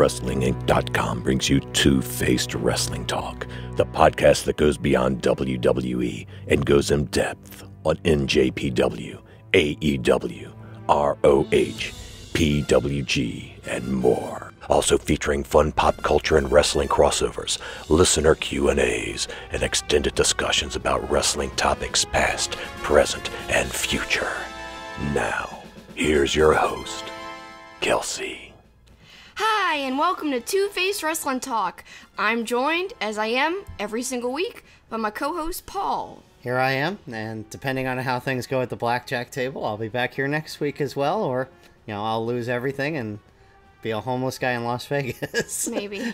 WrestlingInc.com brings you Two-Faced Wrestling Talk, the podcast that goes beyond WWE and goes in depth on NJPW, AEW, ROH, PWG, and more. Also featuring fun pop culture and wrestling crossovers, listener Q&As, and extended discussions about wrestling topics past, present, and future. Now, here's your host, Kelsi. Hi, and welcome to Two-Faced Wrestling Talk. I'm joined, as I am every single week, by my co-host, Paul. Here I am, and depending on how things go at the blackjack table, I'll be back here next week as well, or, I'll lose everything and be a homeless guy in Las Vegas. Maybe.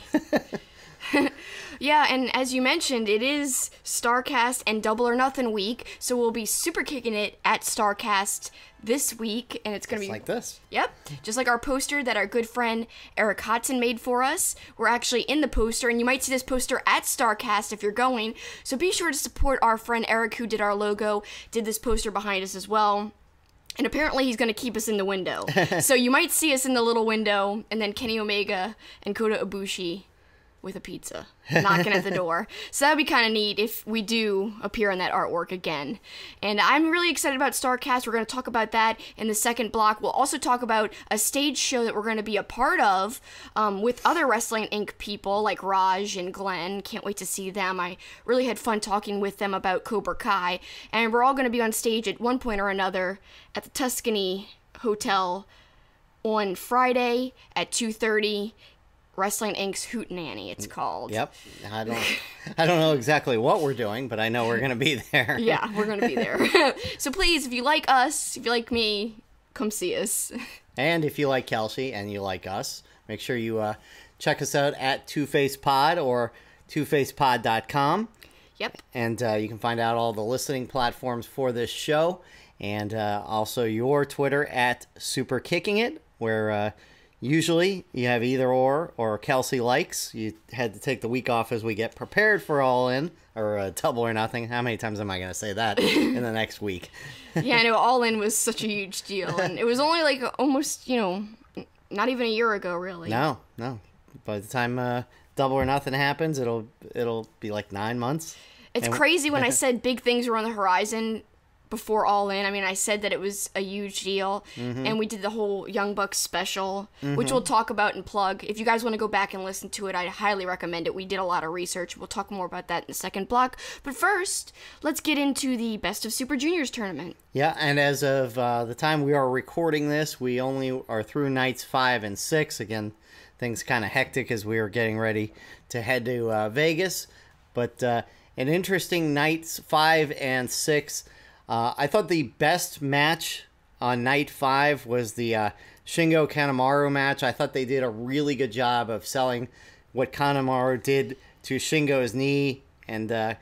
Yeah, and as you mentioned, it is Starrcast and Double or Nothing week, so we'll be super kicking it at Starrcast this week, and it's going to be like this. Yep, just like our poster that our good friend Eric Hodson made for us. We're actually in the poster, and you might see this poster at Starrcast if you're going, so be sure to support our friend Eric, who did our logo, did this poster behind us as well. And apparently he's going to keep us in the window. So you might see us in the little window, and then Kenny Omega and Kota Ibushi with a pizza knocking at the door. So that'd be kind of neat if we do appear in that artwork again. And I'm really excited about Starrcast. We're going to talk about that in the second block. We'll also talk about a stage show that we're going to be a part of with other Wrestling Inc. people like Raj and Glenn. Can't wait to see them. I really had fun talking with them about Cobra Kai. And we're all going to be on stage at one point or another at the Tuscany Hotel on Friday at 2:30. Wrestling Inc.'s Hootenanny, it's called. Yep. I don't know exactly what we're doing, but I know we're going to be there. Yeah, we're going to be there. So please, if you like us, if you like me, come see us. And if you like Kelsi and you like us, make sure you check us out at TwoFacePod or twofacepod.com. Yep. And you can find out all the listening platforms for this show, and also your Twitter at SuperKickingIt, where usually you have either or Kelsi likes. You had to take the week off as we get prepared for All In, or Double or Nothing. How many times am I going to say that in the next week? Yeah, I know, All In was such a huge deal, and it was only like almost, not even a year ago, really. No. By the time Double or Nothing happens, it'll be like 9 months. It's crazy when I said big things were on the horizon before All In. I mean, I said that it was a huge deal, and we did the whole Young Bucks special, which we'll talk about and plug. If you guys want to go back and listen to it, I highly recommend it. We did a lot of research. We'll talk more about that in the second block. But first, let's get into the Best of Super Juniors tournament. Yeah, and as of the time we are recording this, we only are through nights 5 and 6. Again, things kind of hectic as we are getting ready to head to Vegas. But an interesting nights 5 and 6. I thought the best match on night 5 was the Shingo Kanemaru match. I thought they did a really good job of selling what Kanemaru did to Shingo's knee, and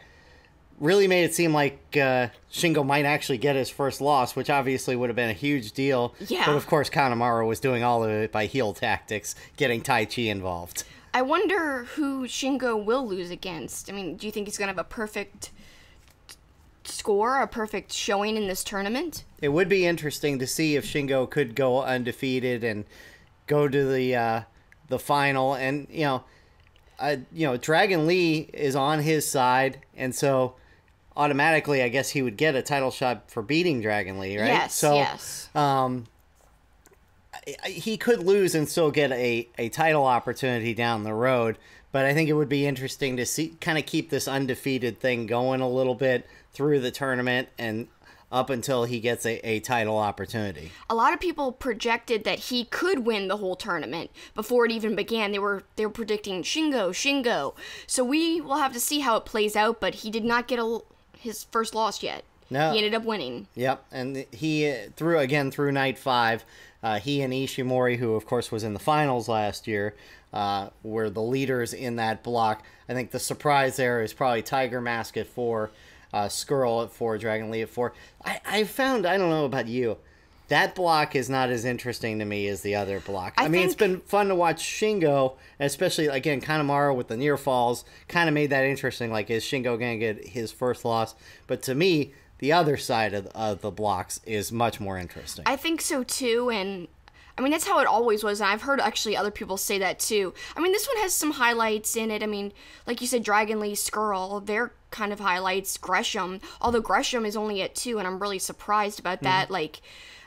really made it seem like Shingo might actually get his first loss, which obviously would have been a huge deal. Yeah. But of course Kanemaru was doing all of it by heel tactics, getting Tai Chi involved. I wonder who Shingo will lose against. I mean, do you think he's going to have a perfect score, a perfect showing in this tournament? It would be interesting to see if Shingo could go undefeated and go to the final, and Dragon Lee is on his side, and so automatically I guess he would get a title shot for beating Dragon Lee, right? Yes. He could lose and still get a title opportunity down the road, but I think it would be interesting to see, kind of keep this undefeated thing going a little bit through the tournament and up until he gets a title opportunity. A lot of people projected that he could win the whole tournament before it even began. They were predicting Shingo. So we will have to see how it plays out, but he did not get his first loss yet. No. He ended up winning. Yep, and he through night 5, he and Ishimori, who of course was in the finals last year, were the leaders in that block. I think the surprise there is probably Tiger Mask at 4, Skrull at 4, Dragon Lee at 4. I found, I don't know about you, that block is not as interesting to me as the other block. I mean, it's been fun to watch Shingo, especially, again, Kanemaru with the near falls, kind of made that interesting. Like, is Shingo going to get his first loss? But to me, the other side of the blocks is much more interesting. I think so, too, and I mean, that's how it always was, and I've heard actually other people say that too. I mean, this one has some highlights in it. I mean, like you said, Dragon Lee, Skrull, they're kind of highlights. Gresham, although Gresham is only at 2, and I'm really surprised about that. Like,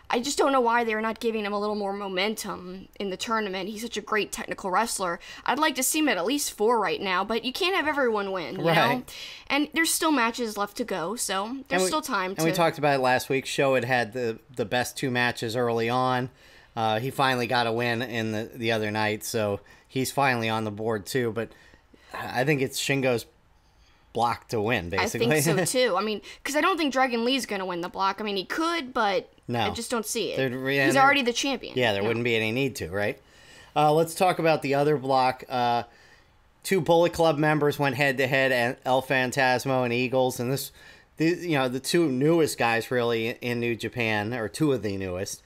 I just don't know why they're not giving him a little more momentum in the tournament. He's such a great technical wrestler. I'd like to see him at least 4 right now, but you can't have everyone win, you know? And there's still matches left to go, so there's still time to... And we talked about it last week. Sho had the best 2 matches early on. He finally got a win in the other night, so he's finally on the board too. But I think it's Shingo's block to win, basically. I think so too. I mean, because I don't think Dragon Lee's going to win the block. I mean, he could, but no. I just don't see it. He's already the champion. Yeah, there wouldn't be any need to, right? Let's talk about the other block. 2 Bullet Club members went head-to-head, El Phantasmo and Eagles, and the 2 newest guys really in New Japan, or 2 of the newest.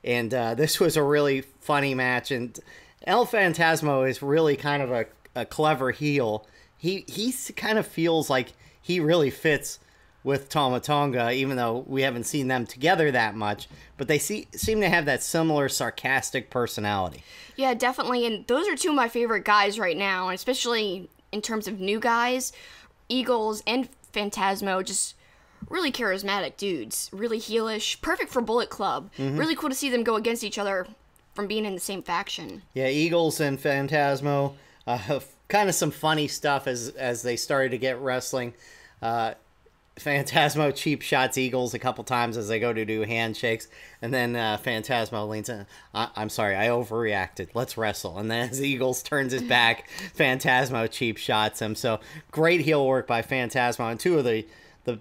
And this was a really funny match, and El Phantasmo is really kind of a clever heel. He kind of feels like he really fits with Tama Tonga, even though we haven't seen them together that much. But they seem to have that similar sarcastic personality. Yeah, definitely. And those are 2 of my favorite guys right now, and especially in terms of new guys. Eagles and Phantasmo, just really charismatic dudes. Really heelish. Perfect for Bullet Club. Really cool to see them go against each other from being in the same faction. Yeah, Eagles and Phantasmo, kind of some funny stuff as they started to get wrestling. Phantasmo cheap shots Eagles a couple times as they go to do handshakes, and then Phantasmo leans in. I'm sorry, I overreacted. Let's wrestle. And then as Eagles turns his back, Phantasmo cheap shots him. So great heel work by Phantasmo, and 2 of the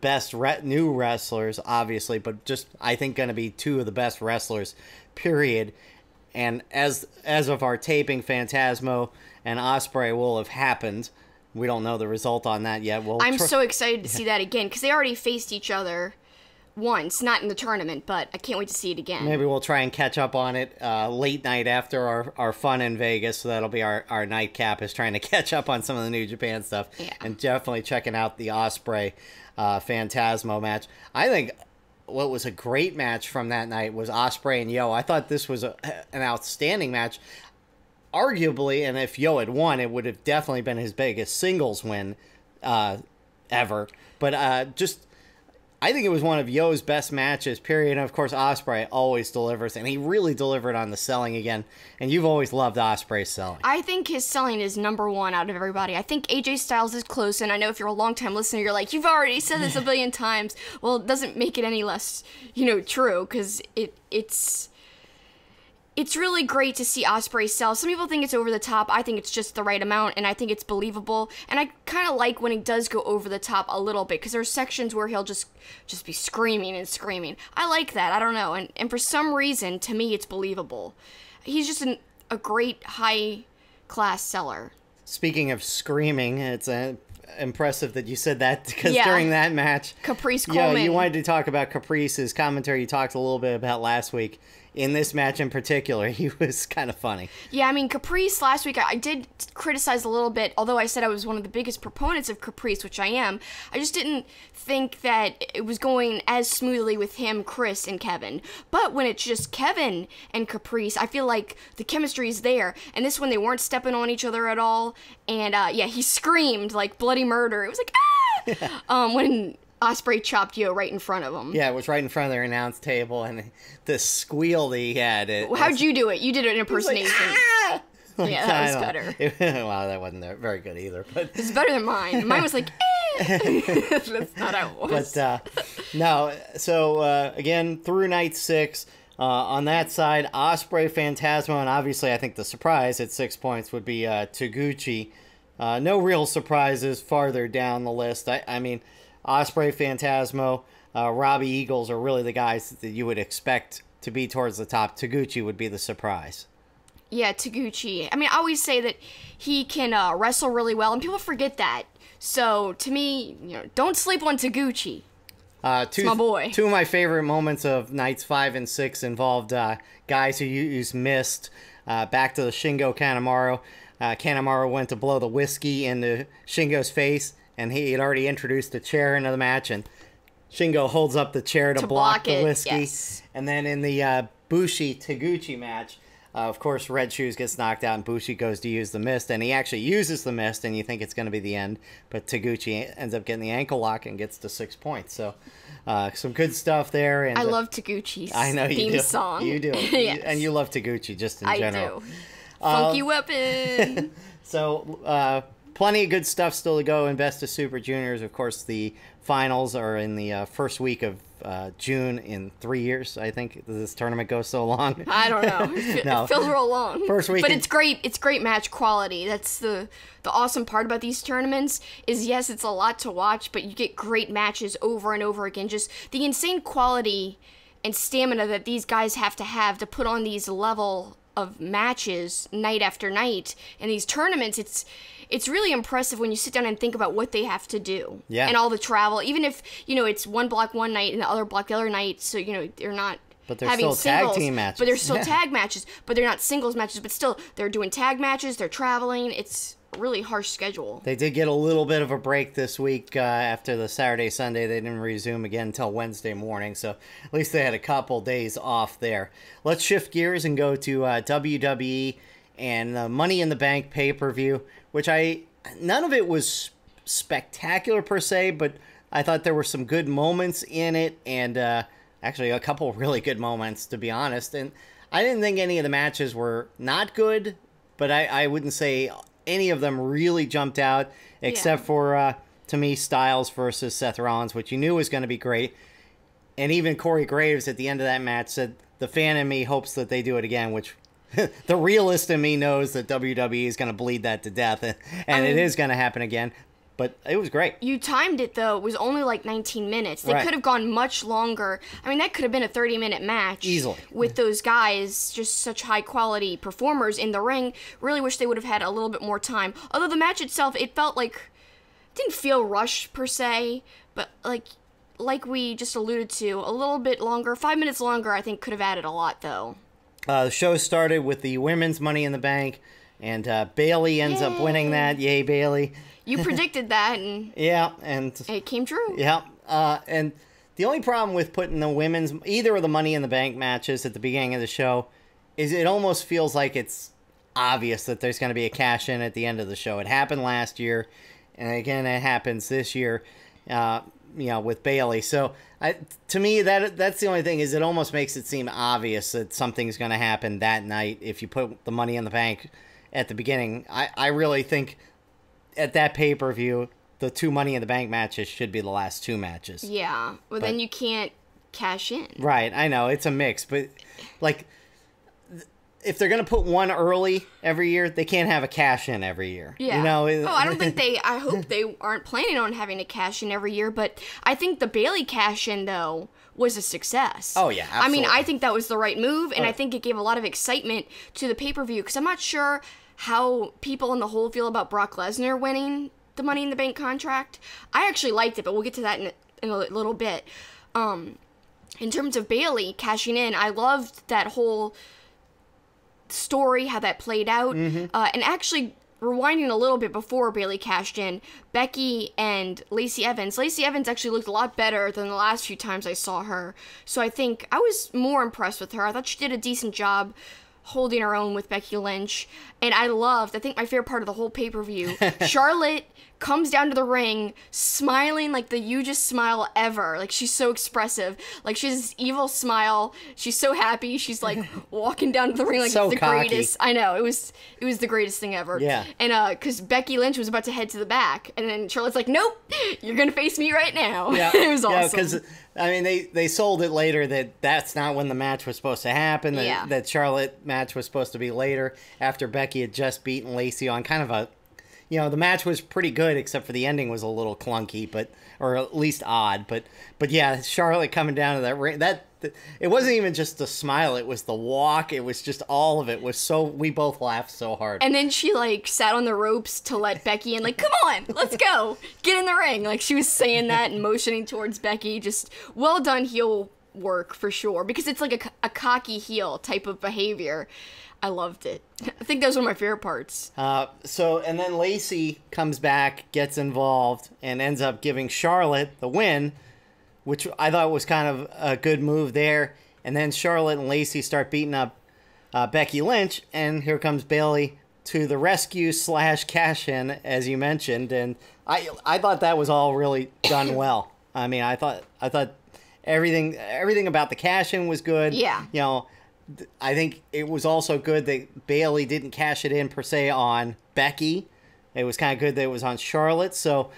best new wrestlers, obviously, but just I think going to be 2 of the best wrestlers, period. And as of our taping, Phantasmo and Ospreay will have happened. We don't know the result on that yet. I'm so excited to see that again, because they already faced each other once, not in the tournament, but I can't wait to see it again. Maybe we'll try and catch up on it late night after our fun in Vegas, so that'll be our nightcap, is trying to catch up on some of the New Japan stuff. Yeah. And definitely checking out the Ospreay Phantasmo match. I think what was a great match from that night was Ospreay and Yo. I thought this was an outstanding match. Arguably, and if Yo had won, it would have definitely been his biggest singles win ever. But I think it was one of Yo's best matches, period. And of course, Ospreay always delivers, and he really delivered on the selling again. And you've always loved Ospreay's selling. I think his selling is number 1 out of everybody. I think AJ Styles is close, and I know if you're a long-time listener, you're like, you've already said this a billion times. Well, it doesn't make it any less, true, because it's really great to see Ospreay sell. Some people think it's over the top. I think it's just the right amount, and I think it's believable. And I kind of like when he does go over the top a little bit, because there's sections where he'll just be screaming and screaming. I like that. I don't know. And for some reason, to me, it's believable. He's just a great high-class seller. Speaking of screaming, it's impressive that you said that, because during that match, Caprice Coleman. Yeah, you wanted to talk about Caprice's commentary. You talked a little bit about last week. In this match in particular, he was kind of funny. Yeah, I mean, Caprice last week, I did criticize a little bit, although I said I was one of the biggest proponents of Caprice, which I am. I just didn't think that it was going as smoothly with him, Chris, and Kevin. But when it's just Kevin and Caprice, I feel like the chemistry is there. And this one, they weren't stepping on each other at all. And, he screamed like bloody murder. It was like, ah! When Ospreay chopped Yo right in front of him. Yeah, it was right in front of their announce table, and the squeal that he had. How'd you do it? You did an impersonation. Like, ah! Yeah, that was better. Well, that wasn't very good either. But it's better than mine. Mine was like, eh. That's not how it was. But, no, so, again, through night 6, on that side, Ospreay, Phantasmo, and obviously I think the surprise at 6 points would be Taguchi. No real surprises farther down the list. I mean, Ospreay, Phantasmo, Robbie Eagles are really the guys that you would expect to be towards the top. Taguchi would be the surprise. Yeah, Taguchi. I mean, I always say that he can wrestle really well, and people forget that. So, to me, don't sleep on Taguchi. It's my boy. 2 of my favorite moments of nights 5 and 6 involved guys who's missed. Back to the Shingo Kanemaru. Kanemaru went to blow the whiskey into Shingo's face, and he had already introduced a chair into the match, and Shingo holds up the chair to block the whiskey. Yes. And then in the Bushi Taguchi match, Of course, Red Shoes gets knocked out, and Bushi goes to use the mist, and he actually uses the mist, and you think it's going to be the end, but Taguchi ends up getting the ankle lock and gets to 6 points. So, some good stuff there. And I love Taguchi's theme song. You do. Yes. And you love Taguchi just in general. I do. Funky Weapon. So, plenty of good stuff still to go in Best of Super Juniors. Of course, the finals are in the first week of June in 3 years. I think this tournament goes so long. I don't know. It feels real long. First week, but it's great. It's great match quality. That's the awesome part about these tournaments. Is yes, it's a lot to watch, but you get great matches over and over again. Just the insane quality and stamina that these guys have to put on these level of matches night after night in these tournaments. It's really impressive when you sit down and think about what they have to do. Yeah. And all the travel. Even if, it's one block one night and the other block the other night, so, they're not but they're having still singles. Tag team matches. But they're still tag matches. But they're not singles matches. But still, they're doing tag matches. They're traveling. It's a really harsh schedule. They did get a little bit of a break this week after the Saturday, Sunday. They didn't resume again until Wednesday morning. So at least they had a couple days off there. Let's shift gears and go to WWE and the Money in the Bank pay-per-view, which none of it was spectacular per se, but I thought there were some good moments in it, and actually a couple really good moments, to be honest. And I didn't think any of the matches were not good, but I wouldn't say any of them really jumped out, except for, to me, Stiles versus Seth Rollins, which you knew was going to be great. And even Corey Graves at the end of that match said, the fan in me hopes that they do it again, which... the realist in me knows that WWE is going to bleed that to death, and it is going to happen again. But it was great. You timed it, though. It was only like 19 minutes. They could have gone much longer. I mean, that could have been a 30-minute match. Easily. With those guys, just such high-quality performers in the ring. Really wish they would have had a little bit more time. Although the match itself, it felt like... It didn't feel rushed, per se. But, like we just alluded to, a little bit longer. 5 minutes longer, I think, could have added a lot, though. The show started with the women's Money in the Bank, and Bayley ends up winning that. Yay, Bayley. You predicted that, and yeah, and it came true. Yeah, and the only problem with putting the either of the Money in the Bank matches at the beginning of the show is it almost feels like it's obvious that there's going to be a cash-in at the end of the show. It happened last year, and again, it happens this year, with Bayley. So to me, that's the only thing, is it almost makes it seem obvious that something's going to happen that night if you put the Money in the Bank at the beginning. I really think at that pay-per-view, the two Money in the Bank matches should be the last two matches. Yeah, but then you can't cash in. Right, I know, it's a mix, but if they're going to put one early every year, they can't have a cash-in every year. Yeah. I don't think I hope they aren't planning on having a cash-in every year, but I think the Bayley cash-in, though, was a success. Oh, yeah, absolutely. I mean, I think that was the right move, and I think it gave a lot of excitement to the pay-per-view, because I'm not sure how people in the whole feel about Brock Lesnar winning the Money in the Bank contract. I actually liked it, but we'll get to that in a little bit. In terms of Bayley cashing in, I loved that whole story, how that played out, and actually rewinding a little bit before Bayley cashed in, Becky and Lacey Evans actually looked a lot better than the last few times I saw her, so I think I was more impressed with her. I thought she did a decent job holding her own with Becky Lynch, and I think my favorite part of the whole pay-per-view, Charlotte comes down to the ring smiling like the hugest smile ever. Like, she's so expressive. Like, she has this evil smile. She's so happy. She's like walking down to the ring like so it's the cocky. greatest. I know, it was the greatest thing ever. Yeah. And because Becky Lynch was about to head to the back, and then Charlotte's like, "Nope, you're gonna face me right now." Yeah. It was awesome. Yeah, because I mean, they sold it later that that's not when the match was supposed to happen. That Charlotte match was supposed to be later, after Becky had just beaten Lacey on kind of a, the match was pretty good, except for the ending was a little clunky, or at least odd. But yeah, Charlotte coming down to that ring, it wasn't even just the smile, it was the walk, it was just all of it was so, we both laughed so hard. And then she sat on the ropes to let Becky in, come on, let's go, get in the ring. She was saying that and motioning towards Becky. Just well done heel work for sure, because it's like a cocky heel type of behavior. I loved it. I think that was one of my favorite parts. And then Lacey comes back, gets involved, and ends up giving Charlotte the win, which I thought was kind of a good move there. And then Charlotte and Lacey start beating up Becky Lynch, and here comes Bayley to the rescue / cash in, as you mentioned, and I thought that was all really done well. I mean, I thought everything about the cash in was good. Yeah. You know, I think it was also good that Bayley didn't cash it in per se on Becky. It was kind of good that it was on Charlotte. So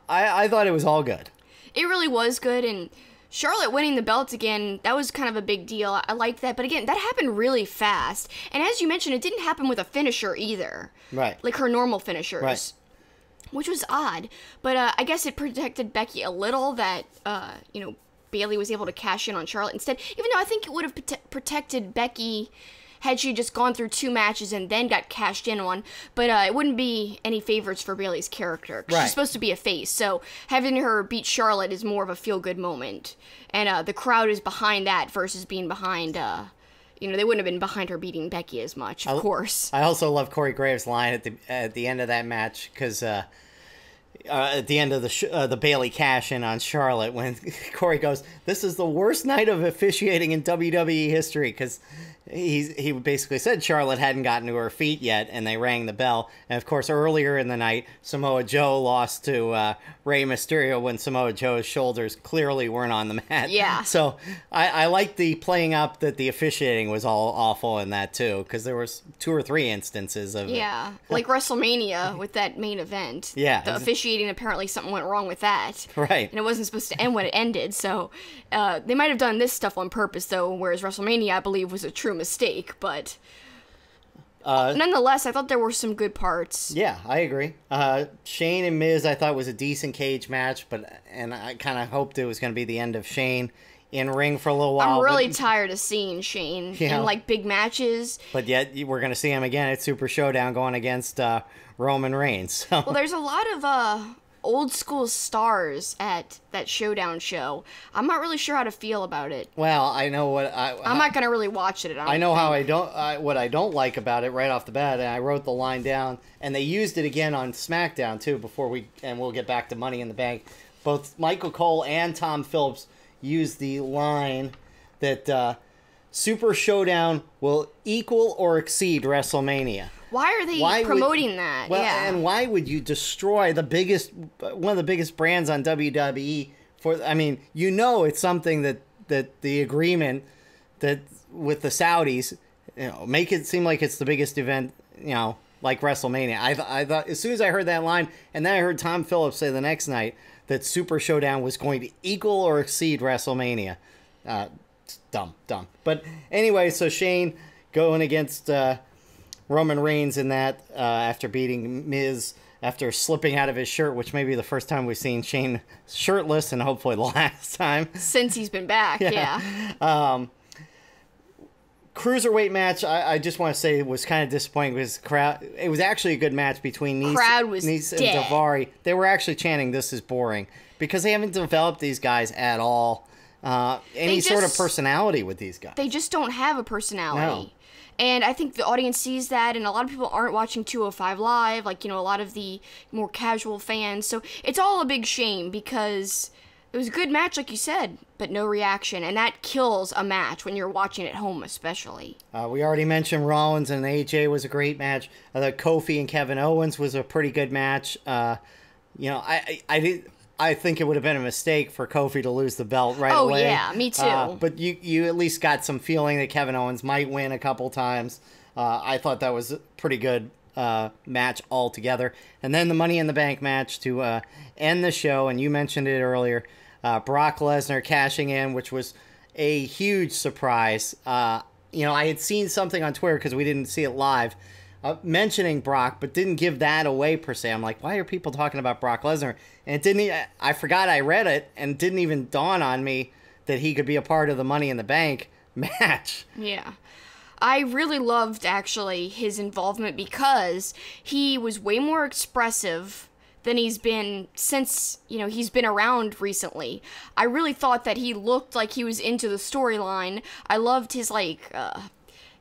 I thought it was all good. It really was good, and Charlotte winning the belt again, that was kind of a big deal. I liked that, but again, that happened really fast. And as you mentioned, it didn't happen with a finisher either. Right. Like her normal finishers. Right. Which was odd. But I guess it protected Becky a little that, Bayley was able to cash in on Charlotte instead. Even though I think it would have protected Becky had she just gone through 2 matches and then got cashed in on. But it wouldn't be any favorites for Bayley's character. Right. She's supposed to be a face, so having her beat Charlotte is more of a feel-good moment. And the crowd is behind that versus being behind, they wouldn't have been behind her beating Becky as much, of course. I also love Corey Graves' line at the end of that match, because at the end of the Bayley cash-in on Charlotte, when Corey goes, "This is the worst night of officiating in WWE history," because he basically said Charlotte hadn't gotten to her feet yet, and they rang the bell. And of course, earlier in the night, Samoa Joe lost to Rey Mysterio when Samoa Joe's shoulders clearly weren't on the mat. Yeah. So I like the playing up that the officiating was all awful in that too, because there was 2 or 3 instances of Yeah, like WrestleMania with that main event. Yeah. The officiating, apparently something went wrong with that. Right. And it wasn't supposed to end when it ended, so they might have done this stuff on purpose, though, whereas WrestleMania, I believe, was a true mistake, but nonetheless, I thought there were some good parts. Yeah, I agree. Shane and Miz, I thought was a decent cage match, and I kind of hoped it was going to be the end of Shane in ring for a little while. I'm really tired of seeing Shane in, like, big matches. But yet, we're going to see him again at Super Showdown going against Roman Reigns. So. Well, there's a lot of old school stars at that Showdown show. I'm not really sure how to feel about it. Well, I know what I'm not gonna really watch it. I know how what I don't like about it right off the bat, and I wrote the line down, and they used it again on SmackDown too. We'll get back to Money in the Bank. Both Michael Cole and Tom Phillips used the line that Super Showdown will equal or exceed WrestleMania. Why are they promoting that? Well, yeah. And why would you destroy one of the biggest brands on WWE for? I mean, it's something that the agreement that with the Saudis, make it seem like it's the biggest event, like WrestleMania. I thought as soon as I heard that line, and then I heard Tom Phillips say the next night that Super Showdown was going to equal or exceed WrestleMania. Dumb. But anyway, so Shane going against Roman Reigns in that after beating Miz after slipping out of his shirt, which may be the first time we've seen Shane shirtless, and hopefully the last time since he's been back. Yeah. Cruiserweight match, I just want to say it was kind of disappointing because it was actually a good match between Nice and Daivari. They were actually chanting, "This is boring," because they haven't developed these guys at all. Any sort of personality with these guys. They just don't have a personality. No. And I think the audience sees that, and a lot of people aren't watching 205 Live, like, a lot of the more casual fans. So it's all a big shame because it was a good match, like you said, but no reaction. And that kills a match when you're watching at home, especially. We already mentioned Rollins and AJ was a great match. The Kofi and Kevin Owens was a pretty good match. I think it would have been a mistake for Kofi to lose the belt away. Oh, yeah, me too. But you at least got some feeling that Kevin Owens might win a couple times. I thought that was a pretty good match altogether. And then the Money in the Bank match to end the show, and you mentioned it earlier, Brock Lesnar cashing in, which was a huge surprise. I had seen something on Twitter because we didn't see it live, mentioning Brock, but didn't give that away per se. I'm like, why are people talking about Brock Lesnar? And it didn't. I forgot I read it, and it didn't even dawn on me that he could be a part of the Money in the Bank match. Yeah. I really loved, actually, his involvement because he was way more expressive than he's been since, he's been around recently. I really thought that he looked like he was into the storyline. I loved his,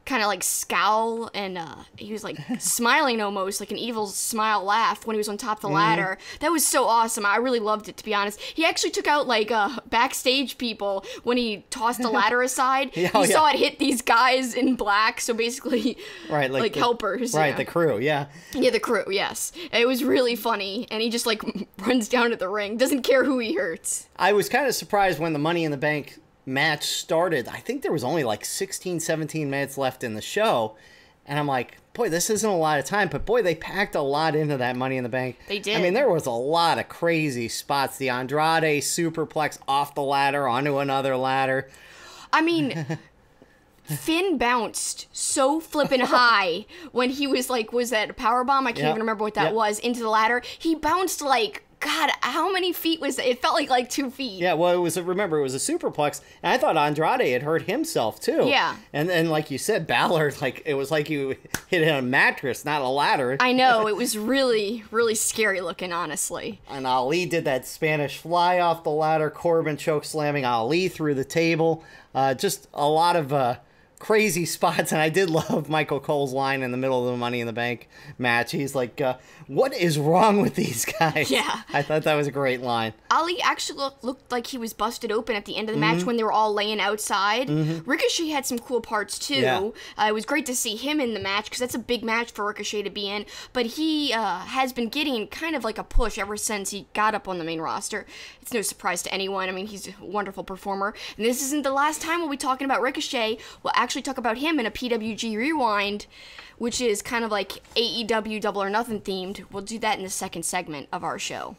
kind of like scowl, and he was like smiling almost like an evil smile laugh when he was on top of the ladder. That was so awesome. I really loved it, to be honest. He actually took out like backstage people when he tossed the ladder aside. You saw it hit these guys in black, so basically like helpers. Right, the crew, yeah, the crew, yes. It was really funny, and he just like runs down to the ring, doesn't care who he hurts. I was kind of surprised when the Money in the Bank match started. I think there was only like 16, 17 minutes left in the show. And I'm like, boy, this isn't a lot of time. But boy, they packed a lot into that Money in the Bank. They did. I mean, there was a lot of crazy spots. The Andrade superplex off the ladder onto another ladder. I mean, Finn bounced so flippin' high when he was like, was that a powerbomb? I can't even remember what that was, into the ladder. He bounced like, God, how many feet was it? It felt like 2 feet. Yeah, well, it was a superplex, and I thought Andrade had hurt himself, too. Yeah. And like you said, Balor, like, it was like you hit a mattress, not a ladder. I know, it was really, really scary looking, honestly. And Ali did that Spanish fly off the ladder, Corbin choke slamming Ali through the table. Just a lot of crazy spots, and I did love Michael Cole's line in the middle of the Money in the Bank match. He's like, what is wrong with these guys? Yeah. I thought that was a great line. Ali actually looked like he was busted open at the end of the match when they were all laying outside. Ricochet had some cool parts, too. Yeah. It was great to see him in the match, because that's a big match for Ricochet to be in. But he has been getting kind of like a push ever since he got up on the main roster. It's no surprise to anyone. I mean, he's a wonderful performer. And this isn't the last time we'll be talking about Ricochet. We'll actually talk about him in a Pwg Rewind, which is kind of like AEW Double or Nothing themed. We'll do that in the second segment of our show.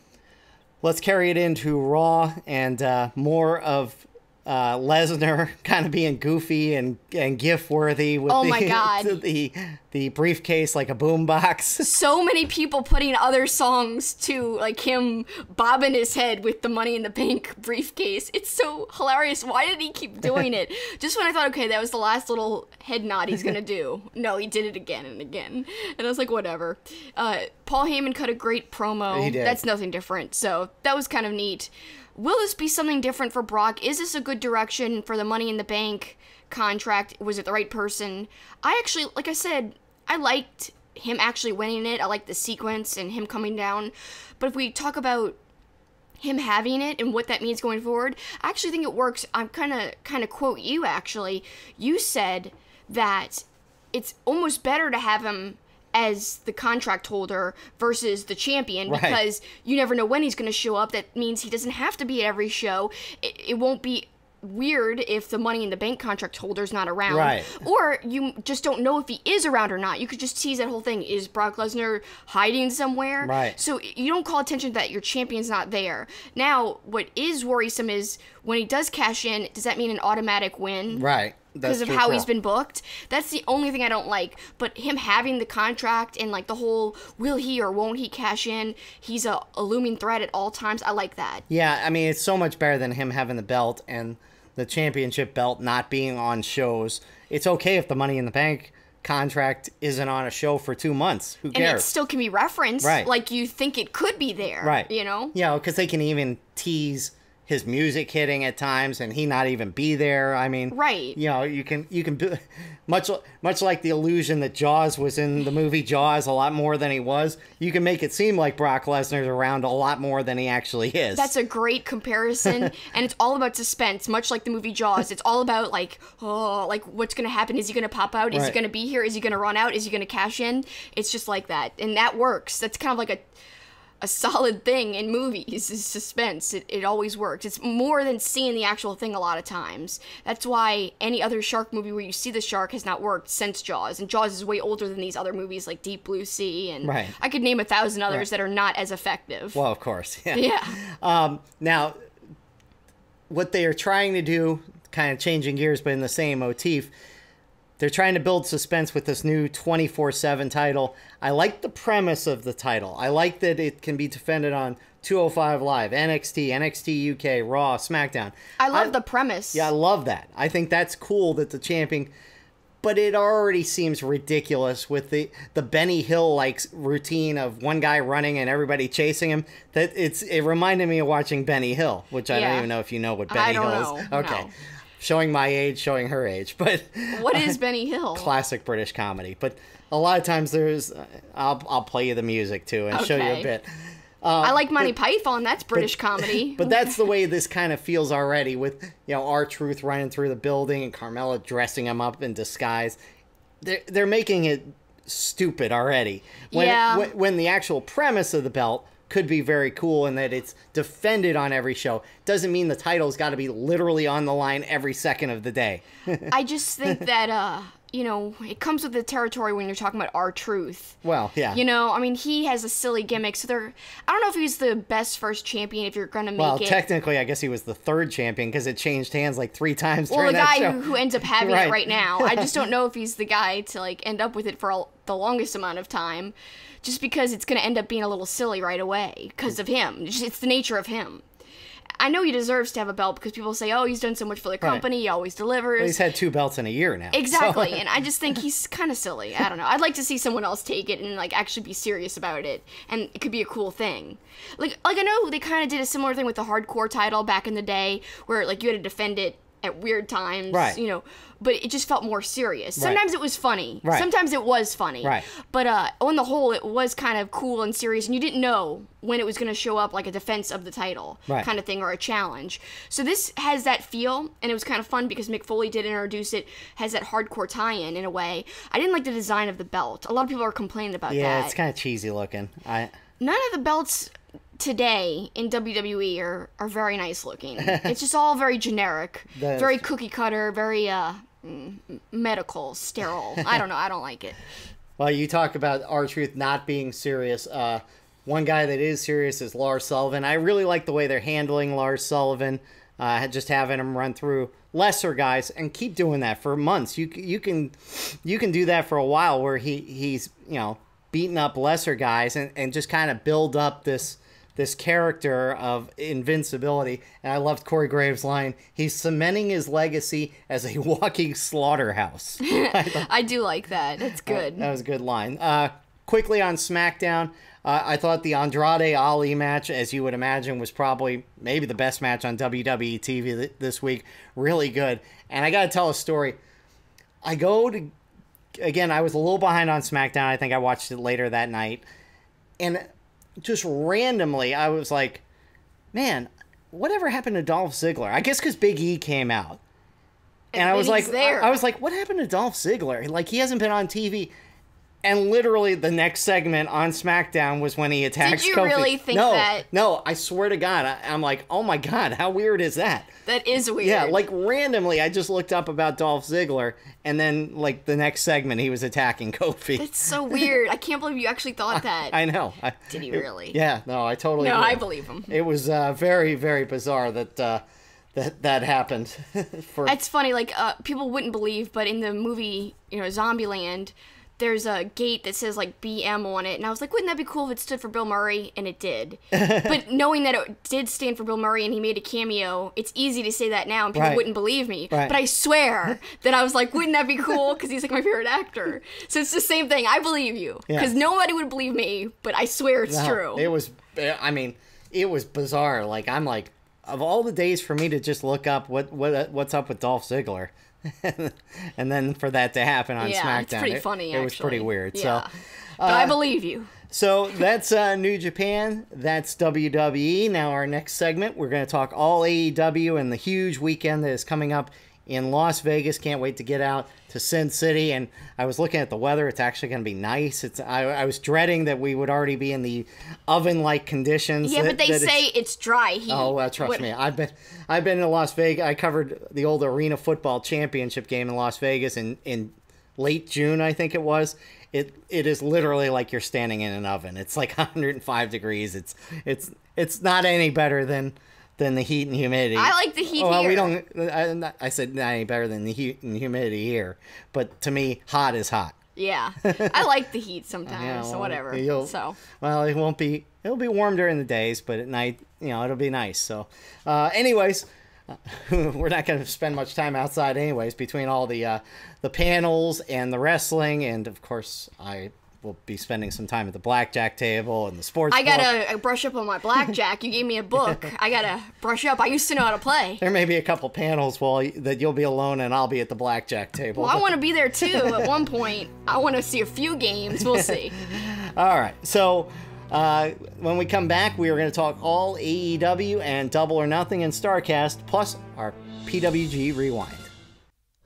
Let's carry it into Raw and more of Lesnar kind of being goofy and gif worthy with the briefcase like a boombox. So many people putting other songs to, like him bobbing his head with the Money in the Bank briefcase. It's so hilarious. Why did he keep doing it? Just when I thought, okay, that was the last little head nod he's gonna do. No, he did it again and again. And I was like, whatever. Paul Heyman cut a great promo. He did. That's nothing different. So that was kind of neat. Will this be something different for Brock? Is this a good direction for the Money in the Bank contract? Was it the right person? I actually, like I said, I liked him actually winning it. I liked the sequence and him coming down. But if we talk about him having it and what that means going forward, I actually think it works. I'm kind of quote you, actually. You said that it's almost better to have him as the contract holder versus the champion, because you never know when he's going to show up. That means he doesn't have to be at every show. It won't be weird if the Money in the Bank contract holder's not around. Right. Or you just don't know if he is around or not. You could just tease that whole thing. Is Brock Lesnar hiding somewhere? Right. So you don't call attention that your champion's not there. Now, what is worrisome is when he does cash in, does that mean an automatic win? Right. Because of how he's been booked. That's the only thing I don't like. But him having the contract and like the whole will he or won't he cash in, he's a looming threat at all times. I like that. Yeah, I mean, it's so much better than him having the belt and the championship belt not being on shows. It's okay if the Money in the Bank contract isn't on a show for 2 months. Who cares? And it still can be referenced. Right. Like you think it could be there. Right. You know? Yeah, because they can even tease his music hitting at times and he not even be there. I mean, right. You know, you can much like the illusion that Jaws was in the movie Jaws a lot more than he was. You can make it seem like Brock Lesnar's around a lot more than he actually is. That's a great comparison, and it's all about suspense, much like the movie Jaws. It's all about like, oh, like what's gonna happen? Is he gonna pop out? Is he gonna be here? Is he gonna run out? Is he gonna cash in? It's just like that, and that works. That's kind of like a solid thing in movies is suspense. It always works. It's more than seeing the actual thing a lot of times. That's why any other shark movie where you see the shark has not worked since Jaws. And Jaws is way older than these other movies like Deep Blue Sea. And I could name 1,000 others that are not as effective. Well, of course. Yeah. Now, what they are trying to do, kind of changing gears, but in the same motif, they're trying to build suspense with this new 24/7 title. I like the premise of the title. I like that it can be defended on 205 Live, NXT, NXT UK, Raw, SmackDown. I love the premise. Yeah, I love that. I think that's cool that the champion... But it already seems ridiculous with the Benny Hill-like routine of one guy running and everybody chasing him. It reminded me of watching Benny Hill, which I don't even know if you know what Benny Hill is. No. Okay. No. showing my age, showing her age. But what is Benny Hill? Classic British comedy. But a lot of times I'll play you the music too and show you a bit. I like Monty Python. That's British comedy. But that's the way this kind of feels already, with R-Truth running through the building and Carmella dressing him up in disguise. They're making it stupid already. When the actual premise of the belt could be very cool in that it's defended on every show, doesn't mean the title's got to be literally on the line every second of the day. I just think that it comes with the territory when you're talking about R-Truth. Well, yeah. I mean, he has a silly gimmick, so I don't know if he's the best first champion if you're going to make it. Well, technically, I guess he was the third champion because it changed hands like 3 times during that show. Well, the guy who ends up having it right now. I just don't know if he's the guy to, end up with it for the longest amount of time, just because it's going to end up being a little silly right away because of him. It's the nature of him. I know he deserves to have a belt because people say, oh, he's done so much for the company, he always delivers. Well, he's had 2 belts in a year now. Exactly, and I just think he's kind of silly. I don't know. I'd like to see someone else take it and actually be serious about it, and it could be a cool thing. Like I know they kind of did a similar thing with the hardcore title back in the day, where you had to defend it at weird times, right. But it just felt more serious. Right. Sometimes it was funny. Right. Sometimes it was funny. Right. But on the whole, it was kind of cool and serious, and you didn't know when it was going to show up like a defense of the title kind of thing or a challenge. So this has that feel, and it was kind of fun because Mick Foley did introduce it, has that hardcore tie-in in a way. I didn't like the design of the belt. A lot of people are complaining about that. Yeah, it's kind of cheesy looking. None of the belts today in WWE are very nice looking. It's just all very generic, very cookie cutter, very medical, sterile. I don't know. I don't like it. Well, you talk about R-Truth not being serious. One guy that is serious is Lars Sullivan. I really like the way they're handling Lars Sullivan, just having him run through lesser guys and keep doing that for months. You can do that for a while where he's beating up lesser guys and just kind of build up this character of invincibility. And I loved Corey Graves' line, he's cementing his legacy as a walking slaughterhouse. I do like that. That's good. That was a good line. Quickly on SmackDown, I thought the Andrade Ali match, as you would imagine, was probably maybe the best match on WWE TV this week. Really good. And I got to tell a story. Again, I was a little behind on SmackDown. I think I watched it later that night. And just randomly, I was like, man, whatever happened to Dolph Ziggler? I guess because Big E came out. And I was like, what happened to Dolph Ziggler? He hasn't been on TV. And literally the next segment on SmackDown was when he attacks Kofi. Did you really think that? No, I swear to God. I'm like, oh my God, how weird is that? That is weird. Yeah, randomly, I just looked up about Dolph Ziggler, and then, the next segment, he was attacking Kofi. That's so weird. I can't believe you actually thought that. I know. Did he really? Yeah, no, I totally No, did. I believe him. It was very, very bizarre that happened. That's funny. People wouldn't believe, but in the movie, Zombieland, there's a gate that says BM on it, and I was like, wouldn't that be cool if it stood for Bill Murray? And it did. But knowing that it did stand for Bill Murray and he made a cameo, it's easy to say that now and people wouldn't believe me. Right. But I swear that I was like, wouldn't that be cool? Because he's my favorite actor. So it's the same thing. I believe you. Because nobody would believe me, but I swear it's true. It was bizarre. I'm like, of all the days for me to just look up what's up with Dolph Ziggler, and then for that to happen on SmackDown, it's pretty funny. It was pretty weird. Yeah. So, but I believe you. So that's New Japan. That's WWE. Now our next segment, we're going to talk all AEW and the huge weekend that is coming up in Las Vegas. Can't wait to get out to Sin City. And I was looking at the weather. It's actually going to be nice. I was dreading that we would already be in the oven-like conditions. Yeah, but they say it's dry heat. Oh, well, trust me. I've been to Las Vegas. I covered the old Arena Football Championship game in Las Vegas in late June, I think it was. It is literally like you're standing in an oven. It's 105 degrees. It's not any better than the heat and humidity. I like the heat here. Well, we don't. I said not any better than the heat and humidity here, but to me, hot is hot. Yeah, I like the heat sometimes. So whatever. Well, it won't be. It'll be warm during the days, but at night, it'll be nice. So, anyways, we're not going to spend much time outside, anyways, between all the panels and the wrestling, and of course, I we'll be spending some time at the blackjack table and the sports I book. gotta brush up on my blackjack. You gave me a book. I gotta brush up. I used to know how to play. There may be a couple panels that you'll be alone and I'll be at the blackjack table. Well, I want to be there too at one point. I want to see a few games. We'll see. All right. So when we come back, we are going to talk all AEW and Double or Nothing and Starrcast, plus our PWG Rewind.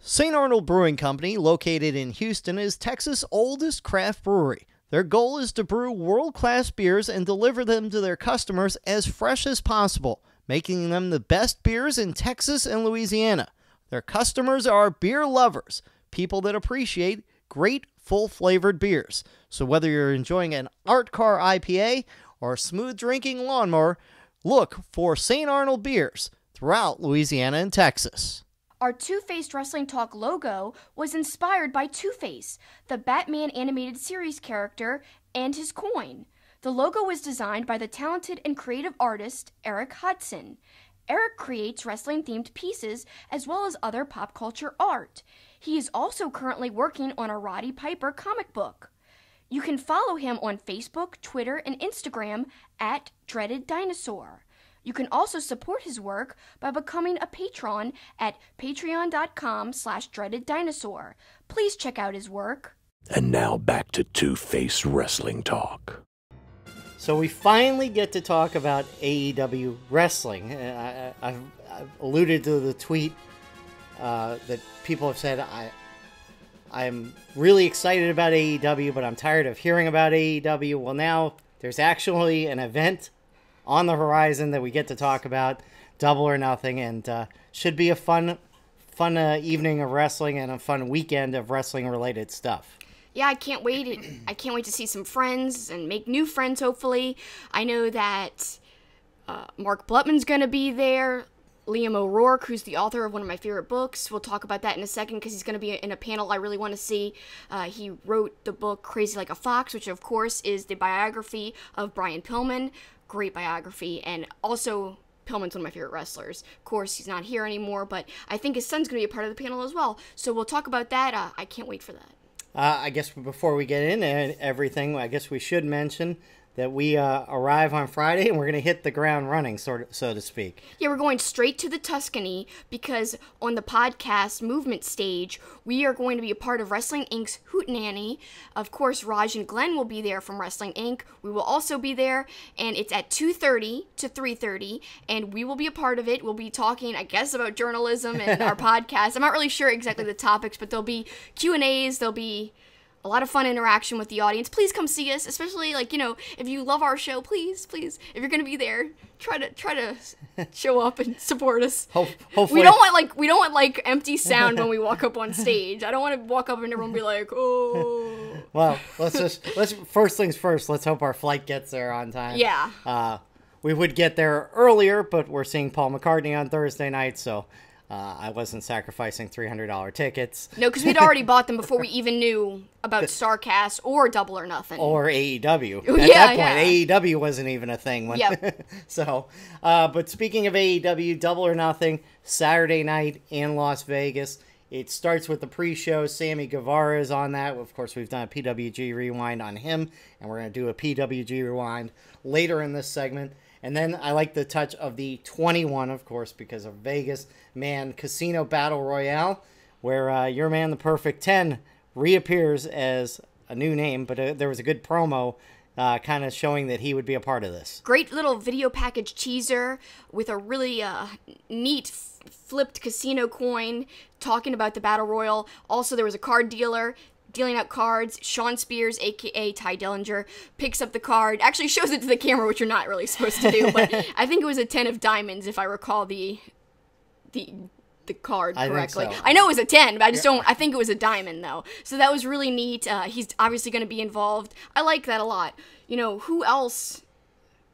St. Arnold Brewing Company, located in Houston, is Texas' oldest craft brewery. Their goal is to brew world-class beers and deliver them to their customers as fresh as possible, making them the best beers in Texas and Louisiana. Their customers are beer lovers, people that appreciate great, full-flavored beers. So whether you're enjoying an art car IPA or a smooth-drinking lawnmower, look for St. Arnold beers throughout Louisiana and Texas. Our Two-Faced Wrestling Talk logo was inspired by Two-Face, the Batman animated series character, and his coin. The logo was designed by the talented and creative artist Eric Hudson. Eric creates wrestling-themed pieces as well as other pop culture art. He is also currently working on a Roddy Piper comic book. You can follow him on Facebook, Twitter, and Instagram at Dreaded Dinosaur. You can also support his work by becoming a patron at patreon.com/dreadeddinosaur. Please check out his work. And now back to Two-Face Wrestling Talk. So we finally get to talk about AEW wrestling. I've alluded to the tweet that people have said, I'm really excited about AEW, but I'm tired of hearing about AEW. Well, now there's actually an event on the horizon that we get to talk about, Double or Nothing, and should be a fun evening of wrestling and a fun weekend of wrestling-related stuff. Yeah, I can't wait. I can't wait to see some friends and make new friends, hopefully. I know that Mark Blutman's going to be there. Liam O'Rourke, who's the author of one of my favorite books. We'll talk about that in a second because he's going to be in a panel I really want to see. He wrote the book Crazy Like a Fox, which, of course, is the biography of Brian Pillman. Great biography, and also Pillman's one of my favorite wrestlers. Of course, he's not here anymore, but I think his son's going to be a part of the panel as well. So we'll talk about that. I can't wait for that. I guess before we get into everything, I guess we should mention that we arrive on Friday and we're going to hit the ground running, so to speak. Yeah, we're going straight to the Tuscany because on the podcast movement stage, we are going to be a part of Wrestling Inc.'s Hootenanny. Of course, Raj and Glenn will be there from Wrestling Inc. We will also be there, and it's at 2:30 to 3:30, and we will be a part of it. We'll be talking, I guess, about journalism and our podcast. I'm not really sure exactly the topics, but there'll be Q&As, there'll be a lot of fun interaction with the audience. Please come see us, especially, if you love our show, please, if you're going to be there, try to show up and support us. Hopefully. We don't want empty sound when we walk up on stage. I don't want to walk up and everyone be like, oh. Well, let's first things first, let's hope our flight gets there on time. Yeah. We would get there earlier, but we're seeing Paul McCartney on Thursday night, so I wasn't sacrificing $300 tickets. No, because we'd already bought them before we even knew about Starrcast or Double or Nothing. Or AEW. At that point, AEW wasn't even a thing. Yep. So, but speaking of AEW, Double or Nothing, Saturday night in Las Vegas. It starts with the pre-show. Sammy Guevara is on that. Of course, we've done a PWG Rewind on him, and we're going to do a PWG Rewind later in this segment. And then I like the touch of the 21, of course, because of Vegas Man Casino Battle Royale, where your man, the Perfect 10, reappears as a new name, but there was a good promo kind of showing that he would be a part of this. Great little video package teaser with a really neat flipped casino coin talking about the Battle Royal. Also, there was a card dealer dealing out cards. Sean Spears, a.k.a. Ty Dillinger, picks up the card, actually shows it to the camera, which you're not really supposed to do, but I think it was a 10 of diamonds, if I recall the card correctly. I think so. I know it was a 10, but I think it was a diamond, though. So that was really neat. He's obviously going to be involved. I like that a lot. Who else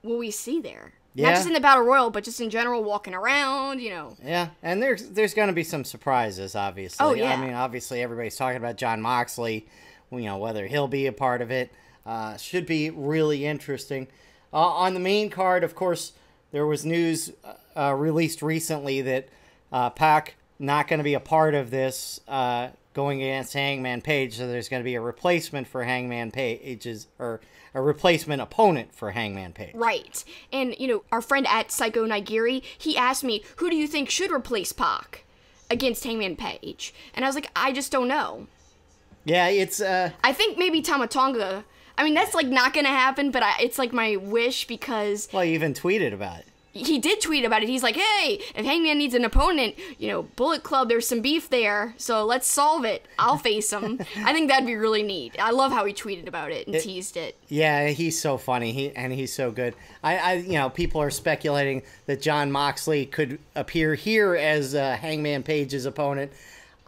will we see there? Yeah. Not just in the Battle Royal, but just in general, walking around, Yeah, and there's going to be some surprises, obviously. Oh, yeah. I mean, obviously, everybody's talking about Jon Moxley, whether he'll be a part of it. Should be really interesting. On the main card, of course, there was news released recently that Pac not going to be a part of this going against Hangman Page, so there's going to be a replacement for Hangman Page's, or a replacement opponent for Hangman Page. Right. And, our friend at Psycho Nigiri, he asked me, who do you think should replace Pac against Hangman Page? And I was like, I just don't know. Yeah, it's... I think maybe Tama Tonga. I mean, that's, not going to happen, but it's, my wish because... Well, you even tweeted about it. He did tweet about it. He's like, hey, if Hangman needs an opponent, Bullet Club, there's some beef there, so let's solve it. I'll face him. I think that'd be really neat. I love how he tweeted about it and teased it. Yeah, he's so funny, he's so good. People are speculating that Jon Moxley could appear here as Hangman Page's opponent.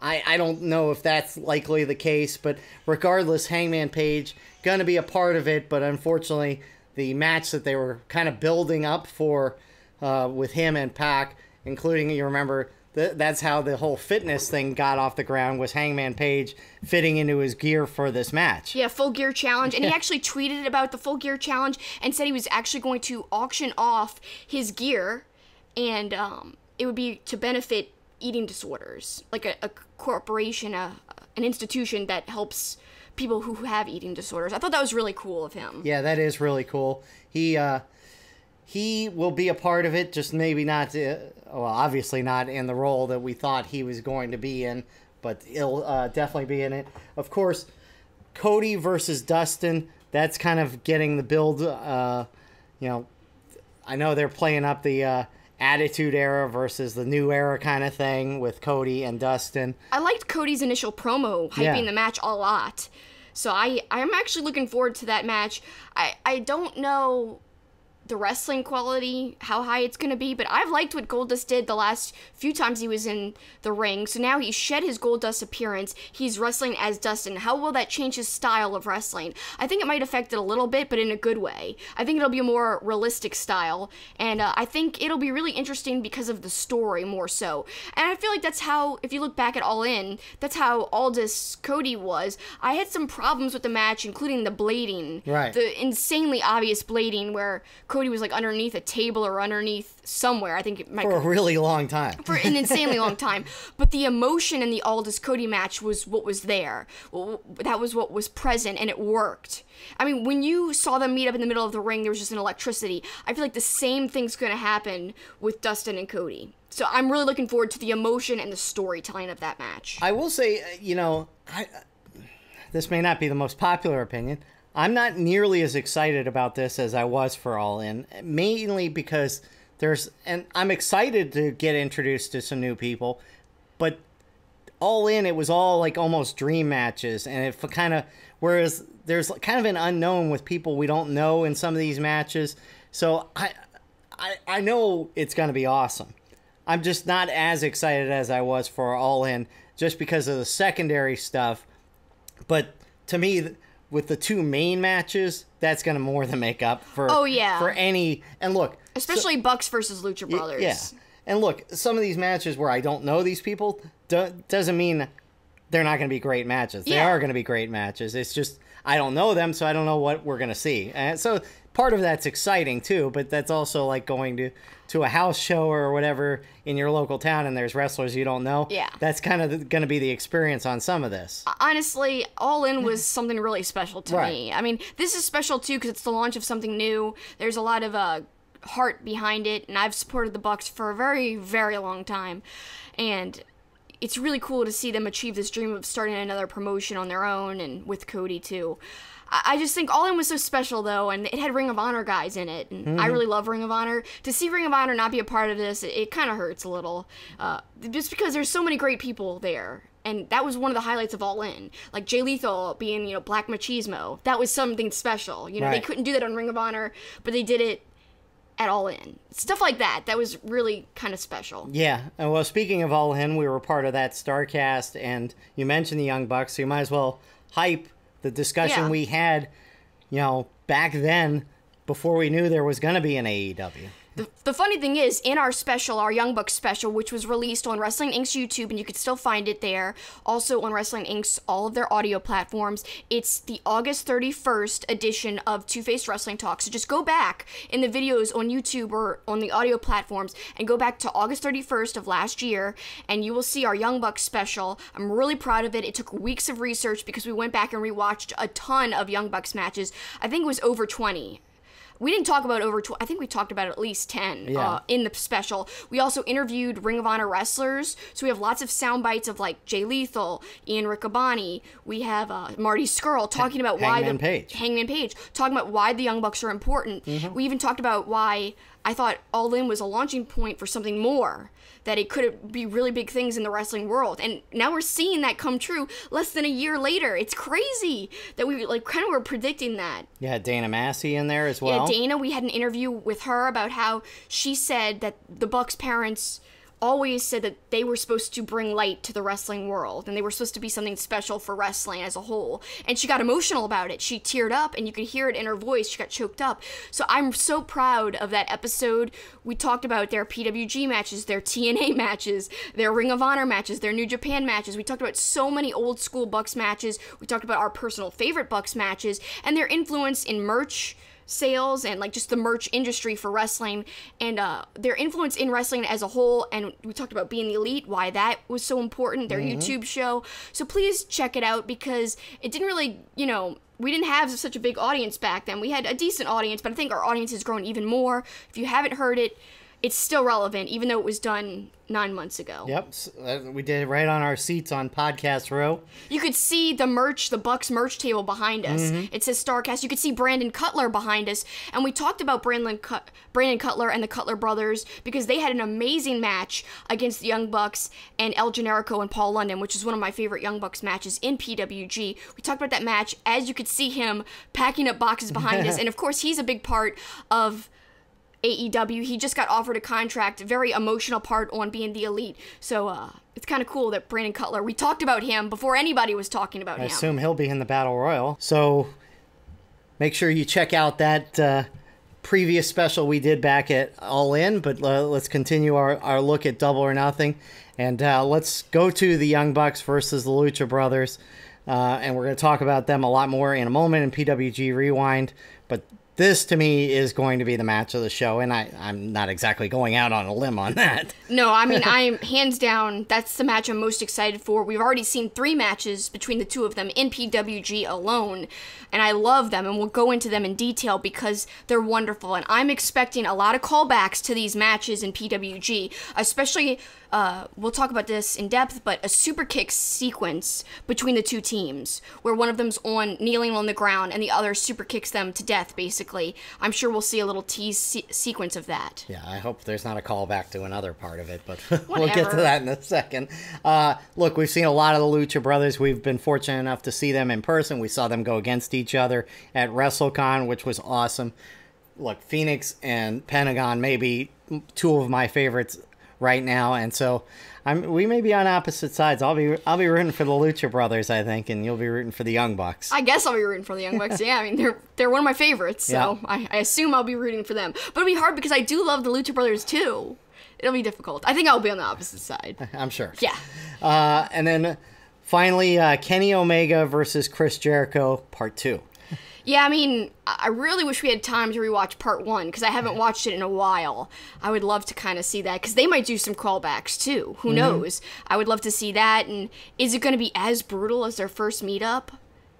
I don't know if that's likely the case, but regardless, Hangman Page going to be a part of it, but unfortunately, the match that they were kind of building up for with him and Pac, including, you remember, that's how the whole fitness thing got off the ground, was Hangman Page fitting into his gear for this match. Yeah, Full Gear Challenge. And he actually tweeted about the Full Gear Challenge and said he was actually going to auction off his gear, and it would be to benefit eating disorders, like a corporation, an institution that helps people who have eating disorders. I thought that was really cool of him. Yeah, that is really cool. He will be a part of it, just maybe not, obviously not in the role that we thought he was going to be in, but he'll definitely be in it. Of course, Cody versus Dustin, that's kind of getting the build, I know they're playing up the Attitude Era versus the New Era kind of thing with Cody and Dustin. I liked Cody's initial promo, hyping the match a lot. So I'm actually looking forward to that match. I don't know the wrestling quality, how high it's going to be, but I've liked what Goldust did the last few times he was in the ring. So now he shed his Goldust appearance. He's wrestling as Dustin. How will that change his style of wrestling? I think it might affect it a little bit, but in a good way. I think it'll be a more realistic style, and I think it'll be really interesting because of the story more so. And I feel like that's how, if you look back at All In, that's how Aldous Cody was. I had some problems with the match, including the blading. Right. The insanely obvious blading where Cody was underneath a table or underneath somewhere. I think it might for a really long time. For an insanely long time. But the emotion in the Aldous Cody match was what was there. That was what was present, and it worked. I mean, when you saw them meet up in the middle of the ring, there was just an electricity. I feel like the same thing's going to happen with Dustin and Cody. So I'm really looking forward to the emotion and the storytelling of that match. I will say, this may not be the most popular opinion. I'm not nearly as excited about this as I was for All In, mainly because and I'm excited to get introduced to some new people, but All In, it was all almost dream matches, and it whereas there's kind of an unknown with people we don't know in some of these matches, so I know it's going to be awesome. I'm just not as excited as I was for All In, just because of the secondary stuff, but to me, with the two main matches, that's going to more than make up for for any... And look... Especially Bucks versus Lucha Brothers. Yeah. And look, some of these matches where I don't know these people doesn't mean they're not going to be great matches. They are going to be great matches. It's just, I don't know them, so I don't know what we're going to see. And so part of that's exciting, too, but that's also like going to a house show or whatever in your local town and there's wrestlers you don't know. Yeah. That's kind of going to be the experience on some of this. Honestly, All In was something really special to me. I mean, this is special too because it's the launch of something new. There's a lot of heart behind it, and I've supported the Bucks for a very, very long time. And it's really cool to see them achieve this dream of starting another promotion on their own, and with Cody too. I just think All In was so special, though, and it had Ring of Honor guys in it, and I really love Ring of Honor. To see Ring of Honor not be a part of this, it kind of hurts a little, just because there's so many great people there, and that was one of the highlights of All In. Like Jay Lethal being, Black Machismo, that was something special. They couldn't do that on Ring of Honor, but they did it at All In. Stuff like that was really kind of special. Yeah, and well, speaking of All In, we were part of that Starrcast, and you mentioned the Young Bucks, so you might as well hype the discussion we had, back then, before we knew there was going to be an AEW. The funny thing is, in our special, our Young Bucks special, which was released on Wrestling Inc.'s YouTube, and you can still find it there, also on Wrestling Inc.'s, all of their audio platforms, it's the August 31st edition of Two-Faced Wrestling Talk. So just go back in the videos on YouTube or on the audio platforms and go back to August 31st of last year, and you will see our Young Bucks special. I'm really proud of it. It took weeks of research because we went back and rewatched a ton of Young Bucks matches. I think it was over 20. We didn't talk about over 20. I think we talked about at least 10 in the special. We also interviewed Ring of Honor wrestlers. So we have lots of sound bites of like Jay Lethal, Ian Riccaboni. We have Marty Scurll talking about Hangman Page talking about why the Young Bucks are important. Mm-hmm. We even talked about why I thought All In was a launching point for something more, that it could be really big things in the wrestling world. And now we're seeing that come true less than a year later. It's crazy that we like kind of were predicting that. Yeah, Dana Massey in there as well. Yeah, Dana, we had an interview with her about how she said that the Bucks' parents always said that they were supposed to bring light to the wrestling world, and they were supposed to be something special for wrestling as a whole. And she got emotional about it. She teared up, and you could hear it in her voice. She got choked up. So I'm so proud of that episode. We talked about their PWG matches, their TNA matches, their Ring of Honor matches, their New Japan matches. We talked about so many old school Bucks matches. We talked about our personal favorite Bucks matches and their influence in merch sales and like just the merch industry for wrestling, and their influence in wrestling as a whole. And we talked about Being the Elite, why that was so important, their YouTube show. So please check it out, because it didn't really, we didn't have such a big audience back then. We had a decent audience, but I think our audience has grown even more. If you haven't heard it, it's still relevant, even though it was done 9 months ago. Yep, we did it right on our seats on Podcast Row. You could see the Bucks merch table behind us. It says Starrcast. You could see Brandon Cutler behind us. And we talked about Brandon Cutler and the Cutler brothers because they had an amazing match against the Young Bucks and El Generico and Paul London, which is one of my favorite Young Bucks matches in PWG. We talked about that match as you could see him packing up boxes behind us. And of course, he's a big part of AEW. He just got offered a contract, very emotional part on Being the Elite. So it's kind of cool that Brandon Cutler, we talked about him before anybody was talking about him. I assume he'll be in the Battle Royal. So make sure you check out that previous special we did back at All In. But let's continue our look at Double or Nothing. And let's go to the Young Bucks versus the Lucha Brothers. And we're going to talk about them a lot more in a moment in PWG Rewind. But this, to me, is going to be the match of the show, and I'm not exactly going out on a limb on that. No, I mean, I'm hands down, that's the match I'm most excited for. We've already seen 3 matches between the two of them in PWG alone, and I love them, and we'll go into them in detail because they're wonderful, and I'm expecting a lot of callbacks to these matches in PWG, especially, we'll talk about this in depth, but a super kick sequence between the two teams, where one of them's kneeling on the ground, and the other super kicks them to death, basically. I'm sure we'll see a little tease sequence of that. Yeah, I hope there's not a callback to another part of it, but we'll get to that in a second. Look, we've seen a lot of the Lucha Brothers. We've been fortunate enough to see them in person. We saw them go against each other at WrestleCon, which was awesome. Look, Phoenix and Pentagon may be 2 of my favorites right now, and so we may be on opposite sides. I'll be rooting for the Lucha Brothers, I think, and you'll be rooting for the Young Bucks. I guess I'll be rooting for the Young Bucks. Yeah, I mean they're one of my favorites, so yeah. I assume I'll be rooting for them. But it'll be hard because I do love the Lucha Brothers too. It'll be difficult. I think I'll be on the opposite side. I'm sure. Yeah. And then finally, Kenny Omega versus Chris Jericho, Part 2. Yeah, I mean, I really wish we had time to rewatch Part 1, because I haven't watched it in a while. I would love to kind of see that, because they might do some callbacks, too. Who knows? I would love to see that, and is it going to be as brutal as their first meetup?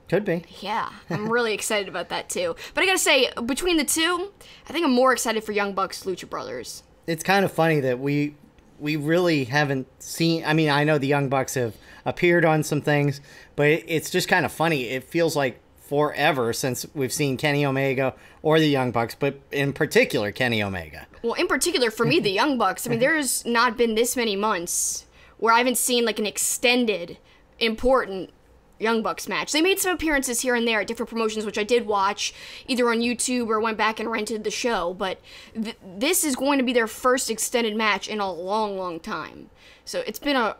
Could be. Yeah, I'm really excited about that, too. But I gotta say, between the two, I think I'm more excited for Young Bucks Lucha Brothers. It's kind of funny that we really haven't seen... I mean, I know the Young Bucks have appeared on some things, but it's just kind of funny. It feels like forever since we've seen Kenny Omega or the Young Bucks, but in particular, Kenny Omega. Well, in particular, for me, the Young Bucks, I mean, there's not been this many months where I haven't seen, like, an extended, important Young Bucks match. They made some appearances here and there at different promotions, which I did watch, either on YouTube or went back and rented the show, but this is going to be their first extended match in a long, long time. So it's been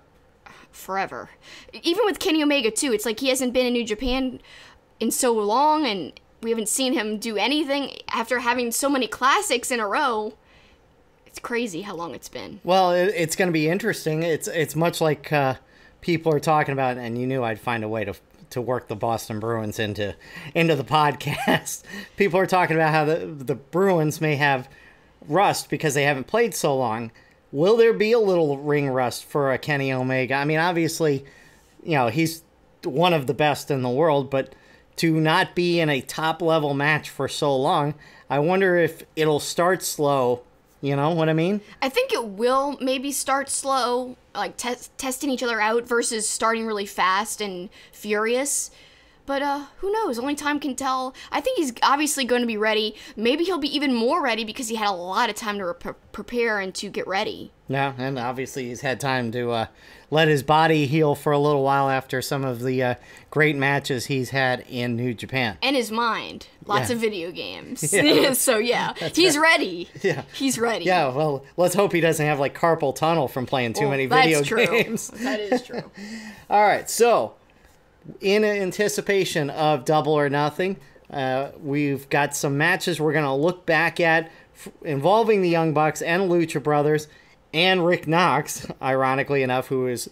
forever. Even with Kenny Omega, too, it's like he hasn't been in New Japan in so long, and we haven't seen him do anything after having so many classics in a row. It's crazy how long it's been. Well, it's going to be interesting. It's much like people are talking about, and you knew I'd find a way to work the Boston Bruins into the podcast. People are talking about how the Bruins may have rust because they haven't played so long. Will there be a little ring rust for a Kenny Omega? I mean, obviously, he's one of the best in the world, but to not be in a top-level match for so long, I wonder if it'll start slow. You know what I mean? I think it will maybe start slow, like testing each other out versus starting really fast and furious. But who knows? Only time can tell. I think he's obviously going to be ready. Maybe he'll be even more ready because he had a lot of time to prepare and to get ready. Yeah, and obviously he's had time to let his body heal for a little while after some of the great matches he's had in New Japan. And his mind. Lots of video games. Yeah. So, yeah, he's ready. Yeah. He's ready. Yeah, well, let's hope he doesn't have, like, carpal tunnel from playing too many video games. That is true. All right, so in anticipation of Double or Nothing, we've got some matches we're going to look back at involving the Young Bucks and Lucha Brothers and Rick Knox, ironically enough, who is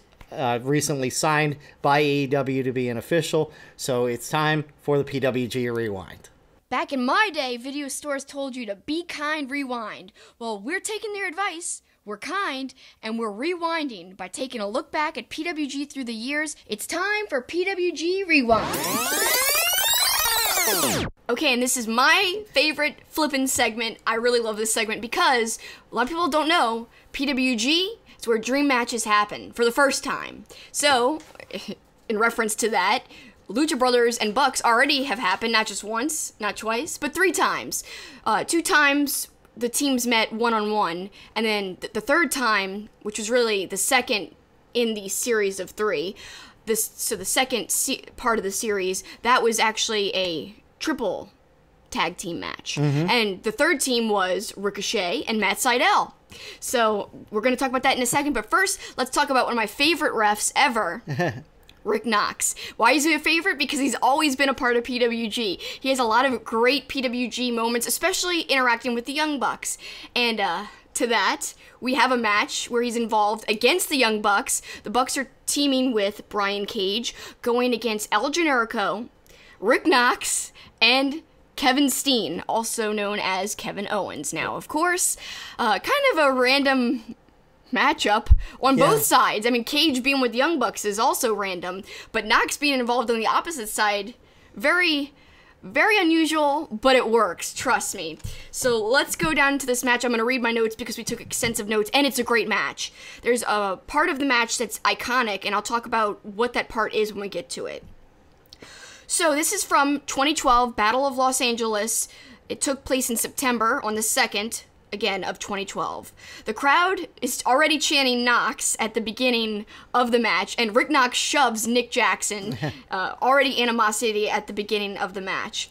recently signed by AEW to be an official. So it's time for the PWG Rewind. Back in my day, video stores told you to be kind, rewind. Well, we're taking their advice. We're kind, and we're rewinding by taking a look back at PWG through the years. It's time for PWG Rewind. Okay, and this is my favorite flippin' segment. I really love this segment because a lot of people don't know PWG is where dream matches happen for the first time. So, in reference to that, Lucha Brothers and Bucks already have happened, not just once, not twice, but 3 times. 2 times the teams met one-on-one, and then the third time, which was really the second in the series of 3, the second part of the series, that was actually a triple tag team match. Mm-hmm. And the third team was Ricochet and Matt Sydal. So we're going to talk about that in a second, but first, let's talk about one of my favorite refs ever. Rick Knox. Why is he a favorite? Because he's always been a part of PWG. He has a lot of great PWG moments, especially interacting with the Young Bucks. And to that, we have a match where he's involved against the Young Bucks. The Bucks are teaming with Brian Cage, going against El Generico, Rick Knox, and Kevin Steen, also known as Kevin Owens. Now, of course, kind of a random matchup on both sides. I mean, Cage being with Young Bucks is also random, but Knox being involved on the opposite side, very, very unusual, but it works, trust me. So let's go down to this match. I'm going to read my notes because we took extensive notes, and it's a great match. There's a part of the match that's iconic, and I'll talk about what that part is when we get to it. So this is from 2012 Battle of Los Angeles. It took place in September on the 2nd, again, of 2012. The crowd is already chanting Knox at the beginning of the match, and Rick Knox shoves Nick Jackson, already animosity at the beginning of the match.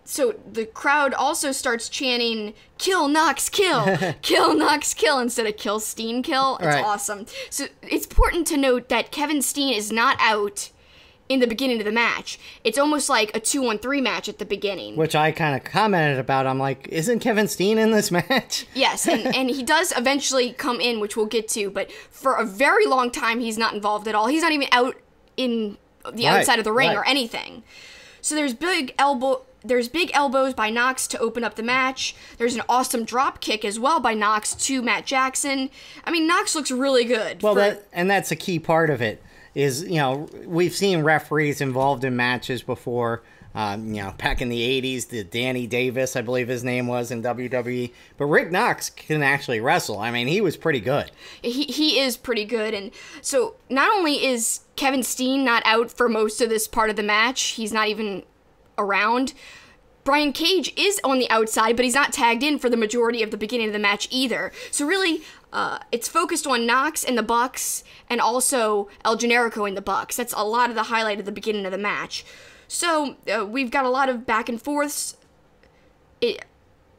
So the crowd also starts chanting, kill Knox, kill, kill Knox, kill, instead of kill Steen, kill. It's awesome. So it's important to note that Kevin Steen is not out in the beginning of the match. It's almost like a 2-on-3 match at the beginning. Which I kind of commented about. I'm like, isn't Kevin Steen in this match? Yes, and he does eventually come in, which we'll get to, but for a very long time, he's not involved at all. He's not even out in the outside of the ring or anything. So there's big elbows by Knox to open up the match. There's an awesome drop kick as well by Knox to Matt Jackson. I mean, Knox looks really good. Well, that's a key part of it. Is, we've seen referees involved in matches before, back in the 80s, the Danny Davis, I believe his name was, in WWE. But Rick Knox can actually wrestle. I mean, he was pretty good. He is pretty good. And so not only is Kevin Steen not out for most of this part of the match, he's not even around. Brian Cage is on the outside, but he's not tagged in for the majority of the beginning of the match either. So really, it's focused on Knox and the Bucks, and also El Generico and the Bucks. That's a lot of the highlight of the beginning of the match. So we've got a lot of back and forths.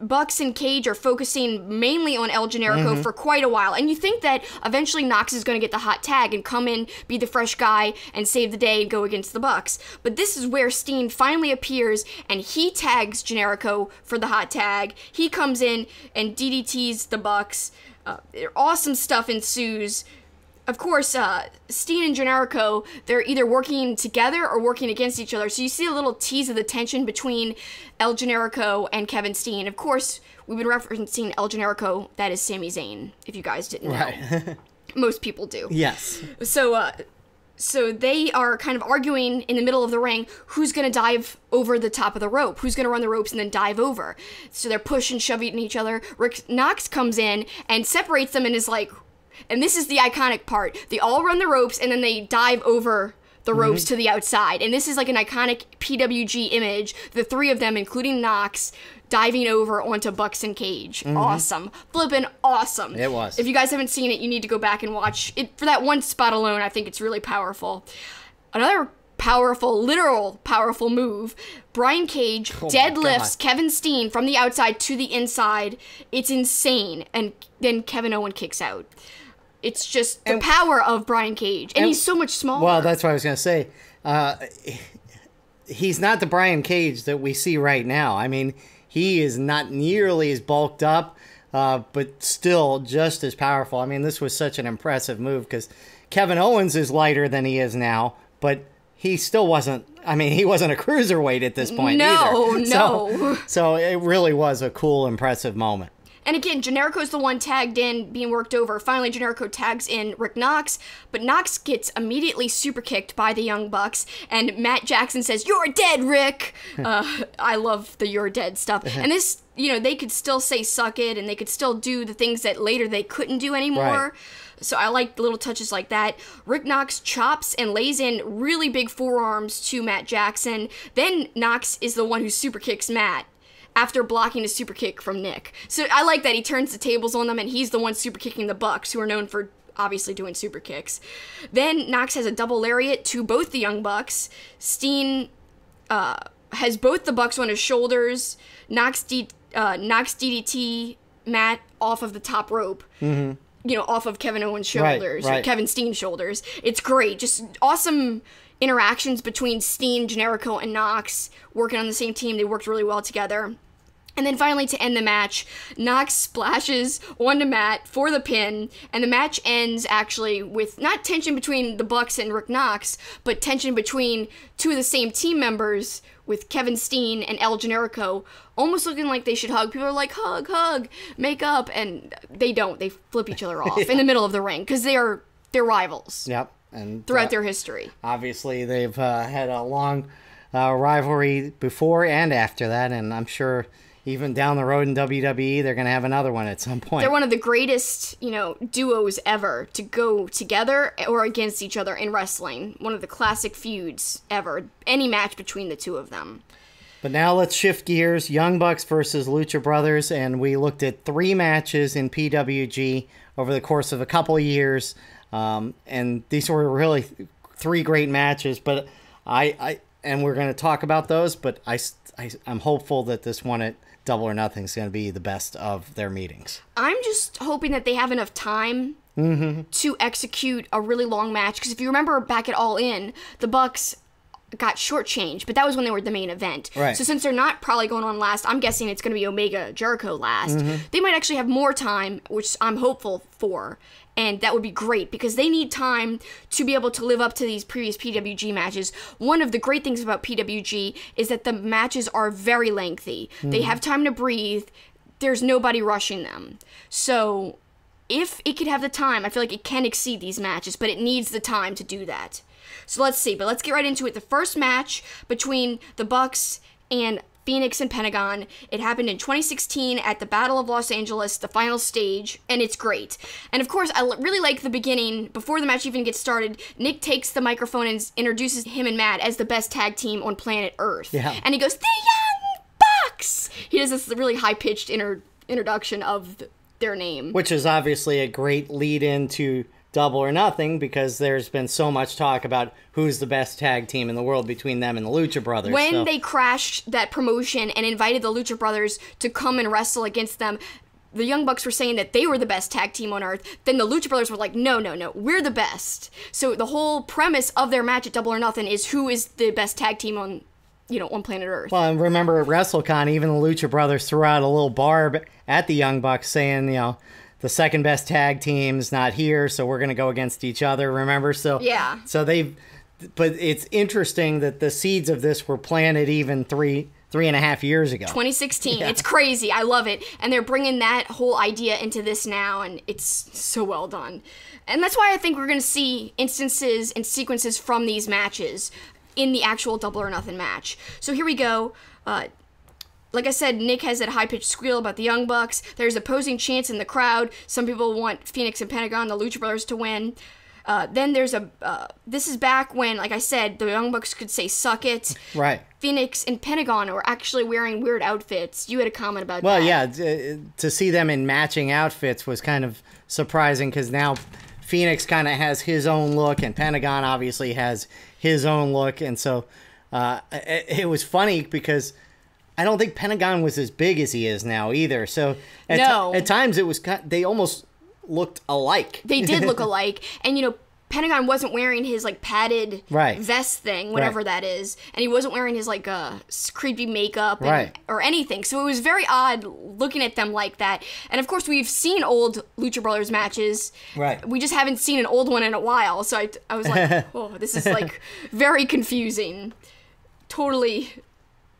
Bucks and Cage are focusing mainly on El Generico for quite a while. And you think that eventually Knox is going to get the hot tag and come in, be the fresh guy, and save the day and go against the Bucks. But this is where Steen finally appears, and he tags Generico for the hot tag. He comes in and DDTs the Bucks. Awesome stuff ensues. Of course, Steen and Generico, they're either working together or working against each other. So you see a little tease of the tension between El Generico and Kevin Steen. Of course, we've been referencing El Generico. That is Sami Zayn, if you guys didn't know. Right. Most people do. Yes. So they are kind of arguing in the middle of the ring who's going to dive over the top of the rope, who's going to run the ropes and then dive over. So they're pushing, shoving each other. Knox comes in and separates them and is like... And this is the iconic part. They all run the ropes, and then they dive over the ropes to the outside. And this is like an iconic PWG image. The three of them, including Knox, diving over onto Bucks and Cage. Awesome. Flippin' awesome. It was. If you guys haven't seen it, you need to go back and watch it. For that one spot alone, I think it's really powerful. Another powerful, literal powerful move. Brian Cage deadlifts Kevin Steen from the outside to the inside. It's insane. And then Kevin Owen kicks out. It's just the power of Brian Cage. And he's so much smaller. Well, that's what I was going to say. He's not the Brian Cage that we see right now. I mean, he is not nearly as bulked up, but still just as powerful. I mean, this was such an impressive move because Kevin Owens is lighter than he is now, but he still wasn't, I mean, he wasn't a cruiserweight at this point either. No. So it really was a cool, impressive moment. And again, Generico's the one tagged in, being worked over. Finally, Generico tags in Rick Knox, but Knox gets immediately super kicked by the Young Bucks, and Matt Jackson says, "You're dead, Rick!" I love the "you're dead" stuff. And this, you know, they could still say "suck it," and they could still do the things that later they couldn't do anymore. Right. So I like little touches like that. Rick Knox chops and lays in really big forearms to Matt Jackson. Then Knox is the one who super kicks Matt after blocking a super kick from Nick. So I like that he turns the tables on them, and he's the one super kicking the Bucks, who are known for obviously doing super kicks. Then Knox has a double lariat to both the Young Bucks. Steen has both the Bucks on his shoulders. Knox DDT Matt off of the top rope. You know, off of Kevin Owens' shoulders, right. or Kevin Steen's shoulders. It's great. Just awesome interactions between Steen, Generico, and Knox working on the same team. They worked really well together. And then finally, to end the match, Knox splashes onto Matt for the pin, and the match ends actually with not tension between the Bucks and Rick Knox, but tension between two of the same team members, with Kevin Steen and El Generico almost looking like they should hug. People are like, hug, make up, and they don't. They flip each other off in the middle of the ring, because they're rivals. Yep. And throughout their history. Obviously, they've had a long rivalry before and after that, and I'm sure even down the road in WWE, they're going to have another one at some point. They're one of the greatest, you know, duos ever to go together or against each other in wrestling. One of the classic feuds ever. Any match between the two of them. But now let's shift gears. Young Bucks versus Lucha Brothers, and we looked at 3 matches in PWG over the course of a couple of years. And these were really 3 great matches, but and we're going to talk about those, but I'm hopeful that this one at Double or Nothing is going to be the best of their meetings. I'm just hoping that they have enough time to execute a really long match, because if you remember back at All In, the Bucks got shortchanged, but that was when they were the main event. Right. So since they're not probably going on last, I'm guessing it's going to be Omega Jericho last. They might actually have more time, which I'm hopeful for, and that would be great, because they need time to be able to live up to these previous PWG matches. One of the great things about PWG is that the matches are very lengthy. They have time to breathe. There's nobody rushing them. So if it could have the time, I feel like it can exceed these matches, but it needs the time to do that. So let's see, but let's get right into it. The first match between the Bucks and Phoenix and Pentagon. It happened in 2016 at the Battle of Los Angeles, the final stage, and it's great. And of course, I really like the beginning. Before the match even gets started, Nick takes the microphone and introduces him and Matt as the best tag team on planet Earth. Yeah. And he goes, "The Young Bucks!" He does this really high-pitched introduction of their name. Which is obviously a great lead-in to Double or Nothing because there's been so much talk about who's the best tag team in the world between them and the Lucha Brothers. When they crashed that promotion and invited the Lucha Brothers to come and wrestle against them, the Young Bucks were saying that they were the best tag team on earth. Then the Lucha Brothers were like, no, we're the best. So the whole premise of their match at Double or Nothing is who is the best tag team on planet Earth. Well, and remember at WrestleCon, even the Lucha Brothers threw out a little barb at the Young Bucks saying, the second best tag team's not here, so we're going to go against each other, remember? So yeah. But it's interesting that the seeds of this were planted even three and a half years ago. 2016. Yeah. It's crazy. I love it. And they're bringing that whole idea into this now, and it's so well done. And that's why I think we're going to see instances and sequences from these matches in the actual Double or Nothing match. So here we go. Like I said, Nick has that high-pitched squeal about the Young Bucks. There's opposing chants in the crowd. Some people want Phoenix and Pentagon, the Lucha Brothers, to win. Then there's this is back when, like I said, the Young Bucks could say "suck it." Right. Phoenix and Pentagon were actually wearing weird outfits. You had a comment about that. Well, yeah, to see them in matching outfits was kind of surprising because now Phoenix kind of has his own look and Pentagon obviously has his own look. And so it was funny because I don't think Pentagon was as big as he is now either. So at times it was they almost looked alike. They did look alike. And, Pentagon wasn't wearing his, padded vest thing, whatever that is. And he wasn't wearing his, creepy makeup or anything. So it was very odd looking at them like that. And, of course, we've seen old Lucha Brothers matches. Right. We just haven't seen an old one in a while. So I was like, oh, this is, very confusing. Totally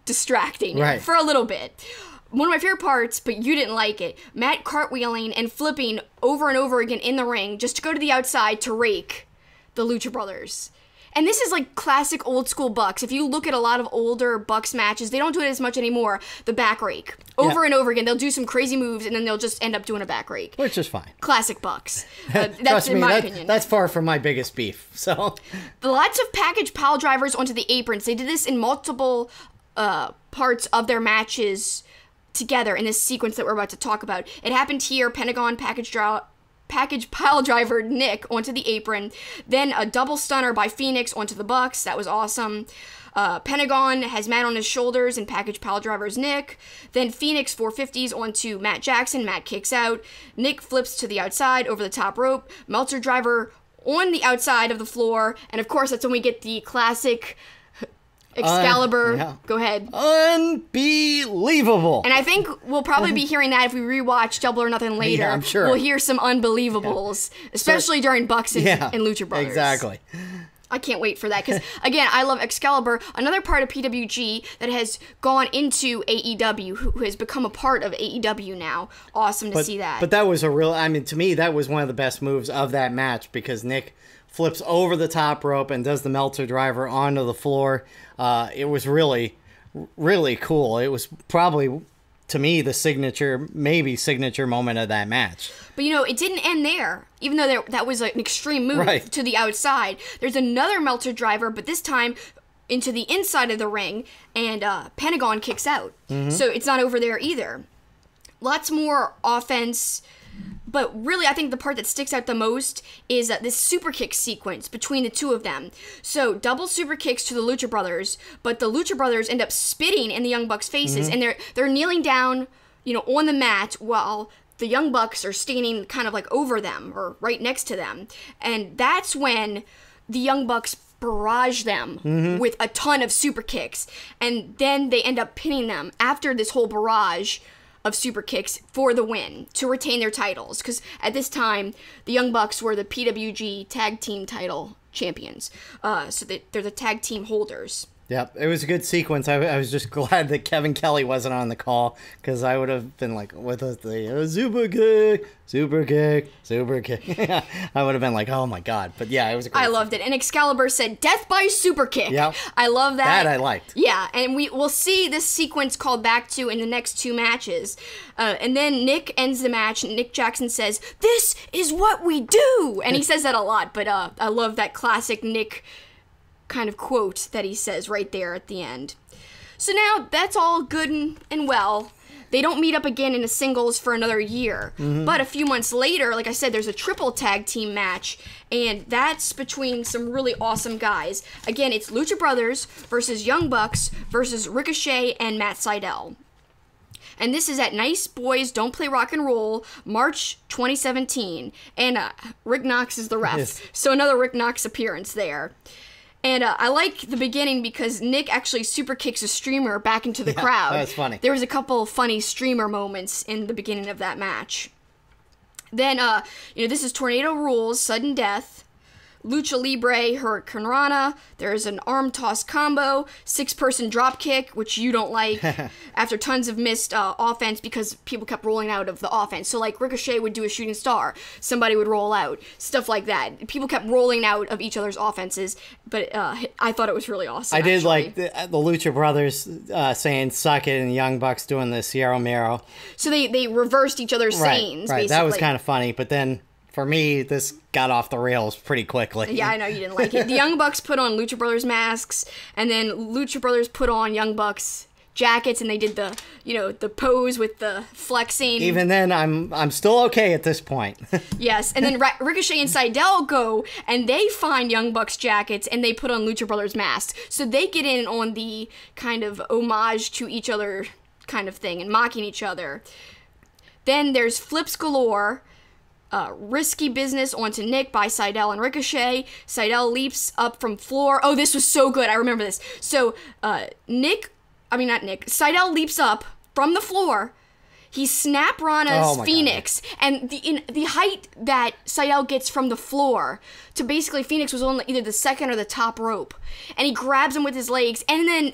distracting for a little bit. One of my favorite parts, but you didn't like it, Matt cartwheeling and flipping over and over again in the ring just to go to the outside to rake the Lucha Brothers. And this is classic old school Bucks. If you look at a lot of older Bucks matches, they don't do it as much anymore. The back rake. Over and over again. They'll do some crazy moves and then they'll just end up doing a back rake. Which is fine. Classic Bucks. That's in my opinion. That's far from my biggest beef. So lots of package pile drivers onto the aprons. They did this in multiple parts of their matches together in this sequence that we're about to talk about. It happened here. Pentagon package pile driver Nick onto the apron. Then a double stunner by Phoenix onto the Bucks. That was awesome. Pentagon has Matt on his shoulders and package pile drivers Nick. Then Phoenix 450s onto Matt Jackson. Matt kicks out. Nick flips to the outside over the top rope. Meltzer driver on the outside of the floor. And of course, that's when we get the classic Excalibur. Go ahead. Unbelievable. And I think we'll probably be hearing that if we rewatch Double or Nothing later. Yeah, I'm sure. We'll hear some unbelievables, especially during Bucks and Lucha Brothers. Exactly. I can't wait for that because, again, I love Excalibur, another part of PWG that has gone into AEW, who has become a part of AEW now. Awesome to see that. But that was to me, that was one of the best moves of that match because Nick flips over the top rope and does the Meltzer driver onto the floor. It was really, really cool. It was probably, to me, the signature moment of that match. But, it didn't end there. Even though that was an extreme move to the outside. There's another Meltzer driver, but this time into the inside of the ring, and Pentagon kicks out. Mm-hmm. So it's not over there either. Lots more offense. But really, I think the part that sticks out the most is this super kick sequence between the two of them. So, double super kicks to the Lucha Brothers, but the Lucha Brothers end up spitting in the Young Bucks' faces, and they're kneeling down, on the mat while the Young Bucks are standing kind of over them or right next to them. And that's when the Young Bucks barrage them with a ton of super kicks. And then they end up pinning them after this whole barrage of super kicks for the win to retain their titles, because at this time the Young Bucks were the PWG tag team title champions, so they're the tag team holders. Yep, it was a good sequence. I was just glad that Kevin Kelly wasn't on the call because I would have been with the super kick. I would have been like, oh my god. But yeah, it was a great. I loved it. And Excalibur said, "Death by super kick." Yep. I love that. That I liked. Yeah, and we'll see this sequence called back to in the next two matches. And then Nick ends the match, and Nick Jackson says, "This is what we do," and he says that a lot. But I love that classic Nick kind of quote that he says right there at the end. So now that's all good and well. They don't meet up again in a singles for another year. But a few months later, like I said, there's a triple tag team match, and that's between some really awesome guys. Again, it's Lucha Brothers versus Young Bucks versus Ricochet and Matt Sydal. And this is at Nice Boys Don't Play Rock and Roll, March 2017. And Rick Knox is the ref. Yes. So another Rick Knox appearance there. And I like the beginning because Nick actually super kicks a streamer back into the crowd. That was funny. There was a couple of funny streamer moments in the beginning of that match. Then, this is Tornado Rules, Sudden Death. Lucha Libre, Hurricane Rana. There's an arm toss combo, 6-person drop kick, which you don't like, after tons of missed offense because people kept rolling out of the offense. So, like, Ricochet would do a shooting star. Somebody would roll out. Stuff like that. People kept rolling out of each other's offenses, but I thought it was really awesome. I did like the Lucha Brothers saying suck it and Young Bucks doing the Sierra Mero. So they reversed each other's sayings, Right, basically. that was kind of funny, but then for me, this got off the rails pretty quickly. Yeah, I know you didn't like it. The Young Bucks put on Lucha Brothers masks, and then Lucha Brothers put on Young Bucks jackets, and they did the pose with the flexing. Even then, I'm still okay at this point. Yes, and then Ricochet and Sydal go, and they find Young Bucks jackets, and they put on Lucha Brothers masks. So they get in on the kind of homage to each other kind of thing, and mocking each other. Then there's flips galore. Risky business onto Nick by Sydal and Ricochet. Sydal leaps up from floor. Oh, this was so good. I remember this. So, Sydal leaps up from the floor. He snap Rana's Phoenix. God. And the height that Sydal gets from the floor to basically Phoenix was on either the second or the top rope. And he grabs him with his legs. And then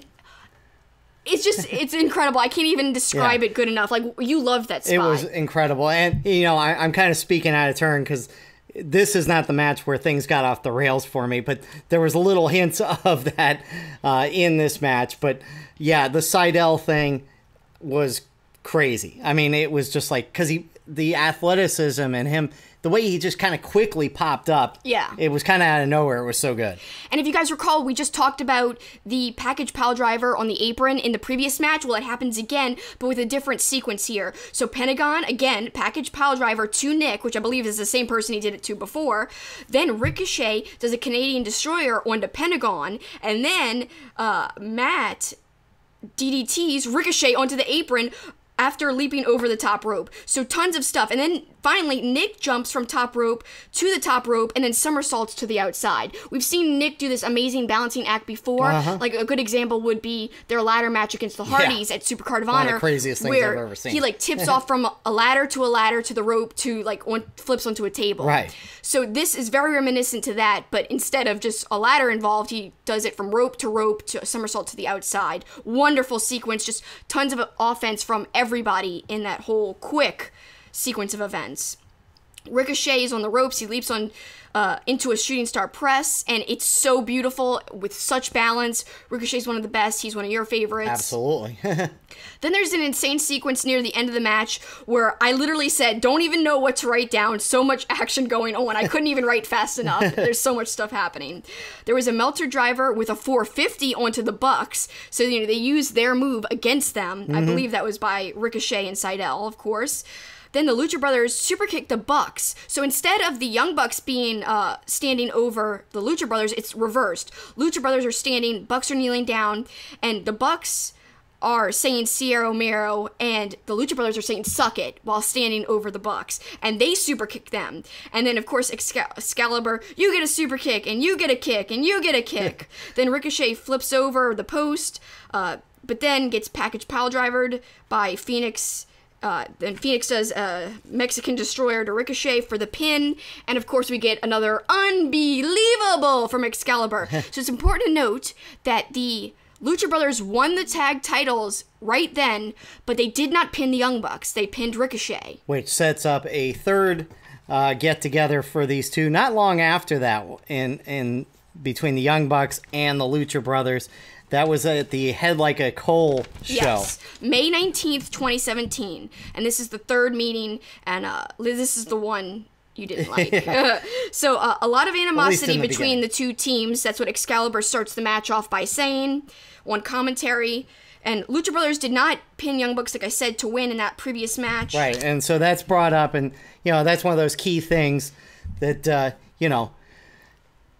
it's incredible. I can't even describe it good enough. Like, you loved that spot. It was incredible. And, I'm kind of speaking out of turn because this is not the match where things got off the rails for me, but there was little hints of that in this match. But, yeah, the Sydal thing was crazy. I mean, it was just like, because the athleticism and him, the way he just kind of quickly popped up. Yeah. It was kind of out of nowhere. It was so good. And if you guys recall, we just talked about the package pile driver on the apron in the previous match. Well, it happens again, but with a different sequence here. So Pentagon, again, package pile driver to Nick, which I believe is the same person he did it to before. Then Ricochet does a Canadian Destroyer onto Pentagon. And then Matt DDTs Ricochet onto the apron after leaping over the top rope. So tons of stuff. And then finally, Nick jumps from top rope to the top rope and then somersaults to the outside. We've seen Nick do this amazing balancing act before. Like, a good example would be their ladder match against the Hardys at Supercard of Honor. One of the craziest things I've ever seen. He, tips off from a ladder to the rope to, flips onto a table. Right. So this is very reminiscent to that, but instead of just a ladder involved, he does it from rope to a somersault to the outside. Wonderful sequence, just tons of offense from everybody in that whole quick sequence of events. Ricochet is on the ropes. He leaps on into a shooting star press, and it's so beautiful with such balance. Ricochet's one of the best. He's one of your favorites. Absolutely. Then there's an insane sequence near the end of the match where I literally said, don't even know what to write down. So much action going on. I couldn't even write fast enough. There's so much stuff happening. There was a Meltzer driver with a 450 onto the Bucks. So, they used their move against them. I believe that was by Ricochet and Sydal, of course. Then the Lucha Brothers super kick the Bucks. So instead of the Young Bucks being standing over the Lucha Brothers, it's reversed. Lucha Brothers are standing, Bucks are kneeling down, and the Bucks are saying Sierra Mero, and the Lucha Brothers are saying suck it while standing over the Bucks. And they super kick them. And then, of course, Excalibur, you get a super kick, and you get a kick, and you get a kick. Then Ricochet flips over the post, but then gets package pile drivered by Phoenix. Then Phoenix does a Mexican Destroyer to Ricochet for the pin. And, of course, we get another unbelievable from Excalibur. So it's important to note that the Lucha Brothers won the tag titles right then, but they did not pin the Young Bucks. They pinned Ricochet. Which sets up a third get-together for these two. Not long after that, in between the Young Bucks and the Lucha Brothers. That was at the Head Like a Coal show. Yes, May 19th, 2017. And this is the third meeting, and this is the one you didn't like. So a lot of animosity between the two teams. That's what Excalibur starts the match off by saying on commentary. And Lucha Brothers did not pin Young Bucks, like I said, to win in that previous match. Right, and so that's brought up, and, that's one of those key things that,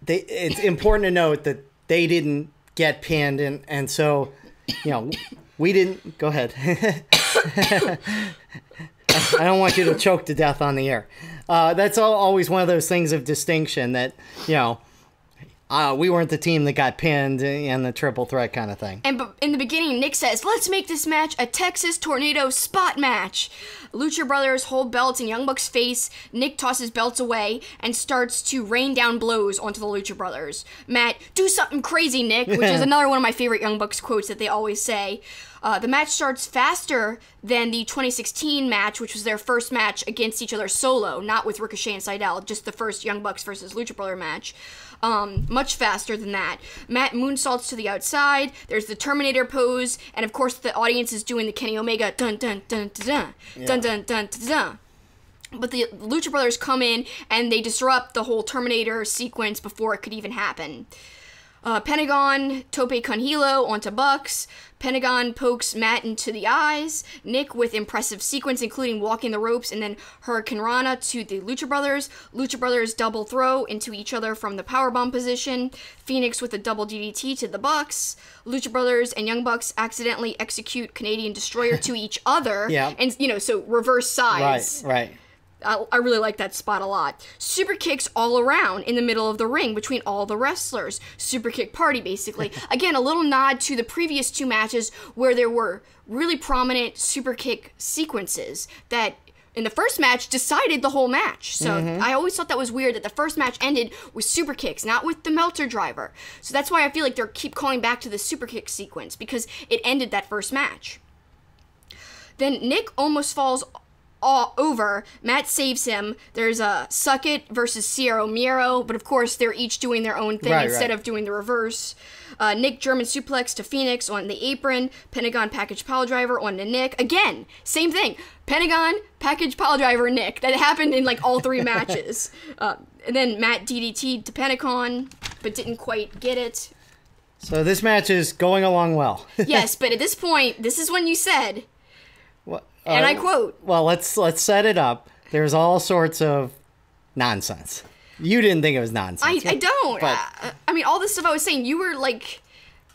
it's important to note that they didn't get pinned, and so, we didn't... Go ahead. I don't want you to choke to death on the air. That's always one of those things of distinction that, we weren't the team that got pinned in the triple threat kind of thing. And in the beginning, Nick says, let's make this match a Texas Tornado spot match. Lucha Brothers hold belts in Young Bucks' face. Nick tosses belts away and starts to rain down blows onto the Lucha Brothers. Matt, do something crazy, Nick, which is another one of my favorite Young Bucks quotes that they always say. The match starts faster than the 2016 match, which was their first match against each other solo, not with Ricochet and Stiles, just the first Young Bucks versus Lucha Brother match. Much faster than that. Matt moonsaults to the outside, there's the Terminator pose, and of course the audience is doing the Kenny Omega dun dun dun dun dun, dun dun dun dun dun. But the Lucha Brothers come in and they disrupt the whole Terminator sequence before it could even happen. Pentagon, Tope con Hilo onto Bucks. Pentagon pokes Matt into the eyes. Nick with impressive sequence, including walking the ropes and then Hurricane Rana to the Lucha Brothers. Lucha Brothers double throw into each other from the powerbomb position. Phoenix with a double DDT to the Bucks. Lucha Brothers and Young Bucks accidentally execute Canadian Destroyer to each other. Yeah. And, so reverse sides. Right. I really like that spot a lot. Super kicks all around in the middle of the ring between all the wrestlers. Super kick party, basically. Again, a little nod to the previous two matches where there were really prominent super kick sequences that in the first match decided the whole match. So I always thought that was weird that the first match ended with super kicks, not with the Melter driver. So that's why I feel like they keep calling back to the super kick sequence, because it ended that first match. Then Nick almost falls all over. Matt saves him. There's a Suck It versus Cierro Miedo, but of course they're each doing their own thing instead of doing the reverse. Nick German suplex to Phoenix on the apron. Pentagon package pile driver on to Nick. Again, same thing. Pentagon package pile driver Nick. That happened in like all three matches. And then Matt DDT'd to Pentagon, but didn't quite get it. So this match is going along well. Yes, but at this point, this is when you said, What? and I quote, well, let's set it up. There's all sorts of nonsense. You didn't think it was nonsense. I don't. But, I mean, all this stuff I was saying, you were like